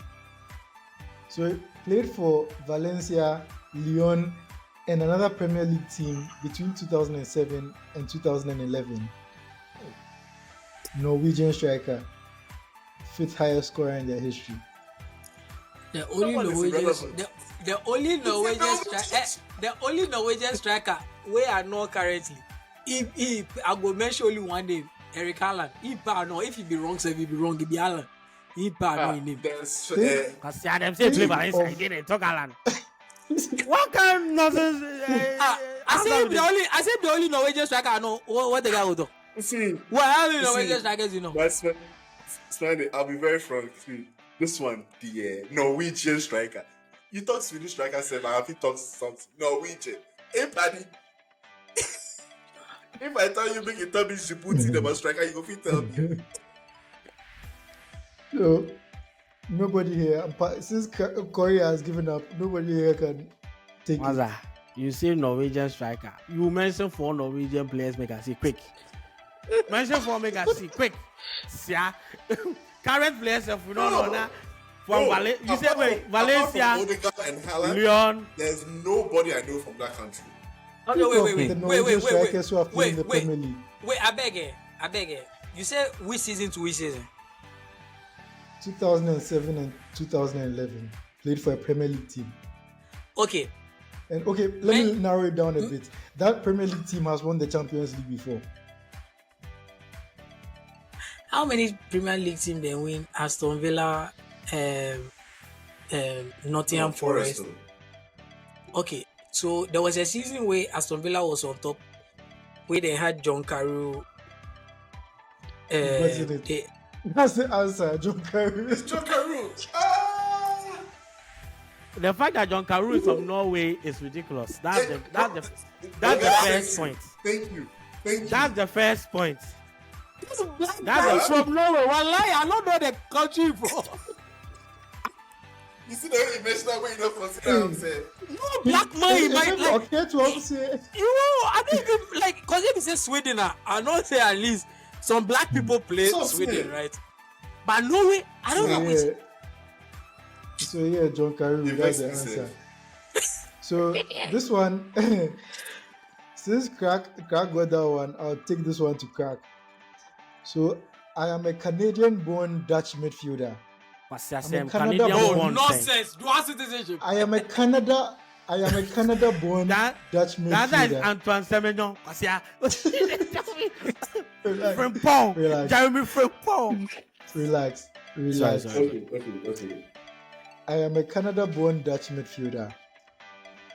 So he played for Valencia, Lyon, and another Premier League team between 2007 and 2011. Norwegian striker, fifth highest scorer in their history. The only Norwegian striker where I know currently. If I go mention only one name, Eric Haaland. If he be wrong, so if he be wrong, he be Haaland. He know his name. Because them say play by inside, they talk Alan. What kind of nonsense? I say the only Norwegian striker I know. What the guy will do? See, Well, how many see, Norwegian strikers you know? but Smiley, I'll be very frank. See, this one, the Norwegian striker. You talk Swedish striker, said I have to talk something Norwegian. Hey, buddy. If I tell you make a tell me Djibouti the striker, you go fit tell me. So nobody here, since Korea has given up, nobody here can take it. Maza, you say Norwegian striker. You mention 4 Norwegian players, make us see quick. Mention 4, make us see quick. Yeah. Current players, if we don't know now. From you say wait, Valencia, and Haaland, Leon. there's nobody I know from that country. Okay, wait. The Norwegian strikers who have played in the Premier League. Wait, I beg you. You say which season to which season? 2007 and 2011 played for a Premier League team. Okay. And okay, let me narrow it down a bit. That Premier League team has won the Champions League before. How many Premier League teams they win? Aston Villa, Nottingham Forest. Okay, so there was a season where Aston Villa was on top, where they had John Carew. That's the answer, John Carew. It's John Carew. The fact that John Carew is from Norway is ridiculous. That's the first point. Thank you. That's the first point. That's from Norway. Wallahi, I don't know the country for. You see the way you mentioned that way you don't consider what I'm saying. No black man in my like. Okay, to what say. I don't even like because if you say Sweden, I know say at least some black people play Sweden, right? But Norway, I don't know which. So yeah, John Carew, that's the answer. So this one, since Crack got that one, I'll take this one to Crack. So I am a Canadian-born Dutch midfielder. Nonsense! Dual citizenship. I am a Canada-born Dutch midfielder. That is Antoine Semenyon. Frimpong. Jeremy Frimpong. Relax. Okay. I am a Canada-born Dutch midfielder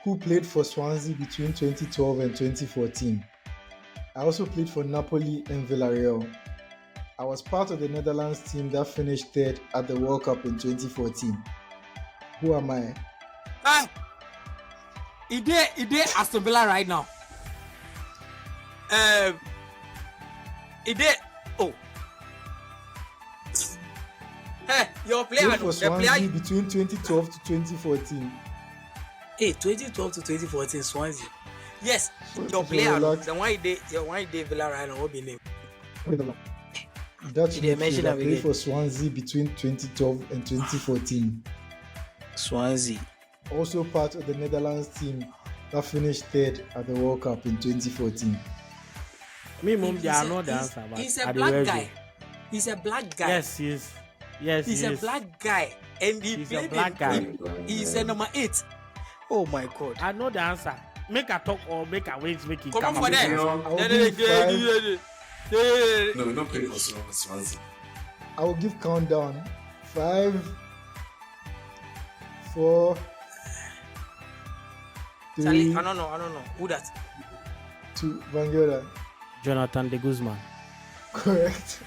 who played for Swansea between 2012 and 2014. I also played for Napoli and Villarreal. I was part of the Netherlands team that finished 3rd at the World Cup in 2014. Who am I? He did Aston Villa right now. He did. Oh. Hey, your player. For Swansea between 2012 to 2014. Hey, 2012 to 2014, Swansea. Yes, your player. The one he did Villa right now. What be name? Dutch midfielder played for Swansea between 2012 and 2014. Swansea. Also part of the Netherlands team that finished 3rd at the World Cup in 2014. Me, mom, they are not the answer. He's a black guy. He's a black guy. Yes, he is. Yes, he's a black guy, and he's a black guy. He's a number 8. Oh my God! I know the answer. Make a talk or make a wait, make it come on for that. No, we don't play for Swansea. I will give countdown. 5, 4, 3. Charlie, I don't know. Who that? 2. Vanguarda. Jonathan de Guzman. Correct.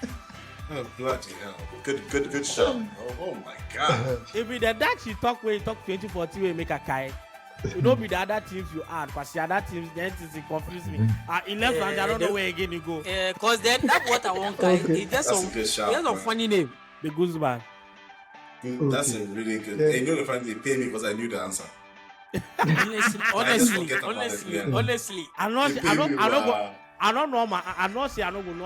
Oh, bloody hell. Good shot. Oh my God. If we the Dutch you talk 2014 we make a kai. You don't be the other teams you add, because the other teams then it confuse me. In left hand, I don't know where again you go. Because then that's what I want. Okay. That's a funny name. The Guzman. That's a really good. Yeah. You know the fact they pay me because I knew the answer. honestly. I don't know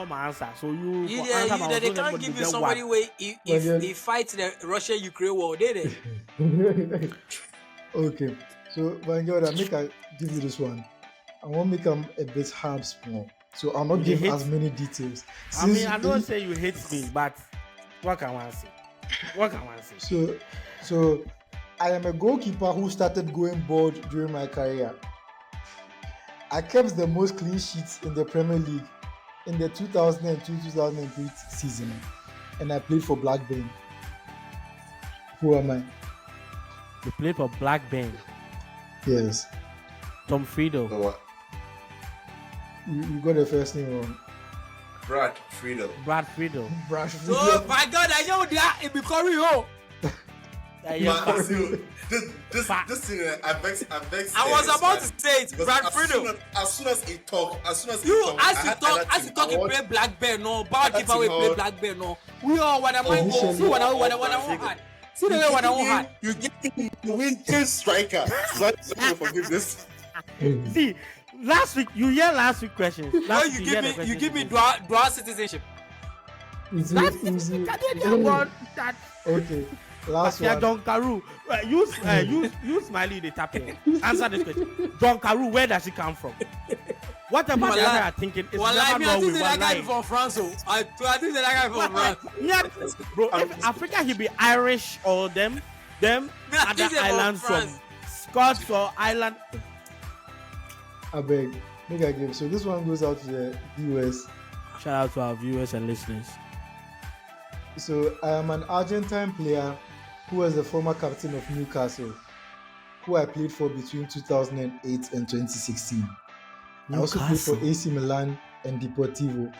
my answer. So you they can't give you somebody way if they fight the Russia-Ukraine war, did they? Okay. So Vanguarda, I give you this one. I want to make them a bit hard small. So I'll not give as many details. I don't say you hate me, but what can I say? So I am a goalkeeper who started going bald during my career. I kept the most clean sheets in the Premier League in the 2002-2003 season, and I played for Blackburn. Who am I? You played for Blackburn? Yes. Tom Friedel. What? You got the first name wrong. Brad Friedel. Brad Friedel. Oh my God, I know that it be Korea. But see, this thing, I'm vexed. I was about to say it, Brad Friedel. As soon as he talk, As you talk, you play Black Bear, no. Bad giver, we play Black Bear, no. We all want to mind go. See what I want. See the way what I want. You win 10 striker. So forgive this. See, last week questions. You give me dual citizenship. Okay. Last one. Don Carew. Use Smiley the tap here. Answer this question. Don Carew, where does he come from? What about the other thinking? It's I never think that guy from France. I think that guy from France. Yeah, bro. If Africa, he be Irish or them other islands from Scots or Ireland. I beg. Make a game. So this one goes out to the US. Shout out to our viewers and listeners. So I am an Argentine player who was the former captain of Newcastle, who I played for between 2008 and 2016. I also played for AC Milan and Deportivo.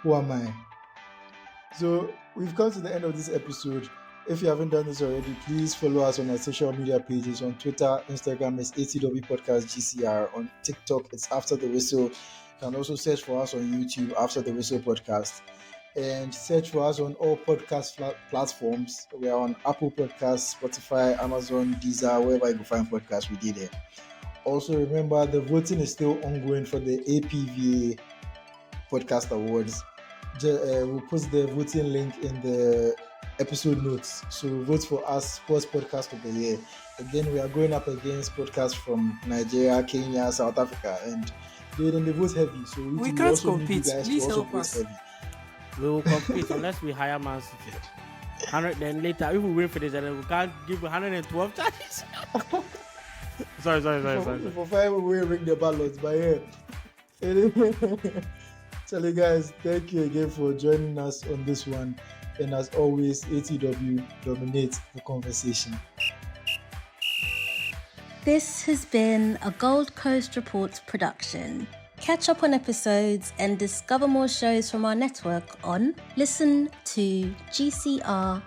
Who am I? So we've come to the end of this episode. If you haven't done this already, please follow us on our social media pages. On Twitter, Instagram is ATW Podcast GCR. On TikTok, it's After the Whistle. You can also search for us on YouTube, After the Whistle Podcast. And search for us on all podcast platforms. We are on Apple Podcasts, Spotify, Amazon, Deezer, wherever you can find podcasts, we did it. Also remember, the voting is still ongoing for the APVA Podcast Awards. We'll post the voting link in the episode notes. So vote for us, Sports Podcast of the Year. Again, we are going up against podcasts from Nigeria, Kenya, South Africa, and they vote heavy. So we can't compete. Please help us. Heavy. We will compete unless we hire Man City. 100. Then later, if we win for this, then we can't give 112 charges. Sorry. For 5, we will ring the ballots. But yeah. Anyway, Charlie guys, thank you again for joining us on this one. And as always, ATW dominates the conversation. This has been a Gold Coast Reports production. Catch up on episodes and discover more shows from our network on listentogcr.live.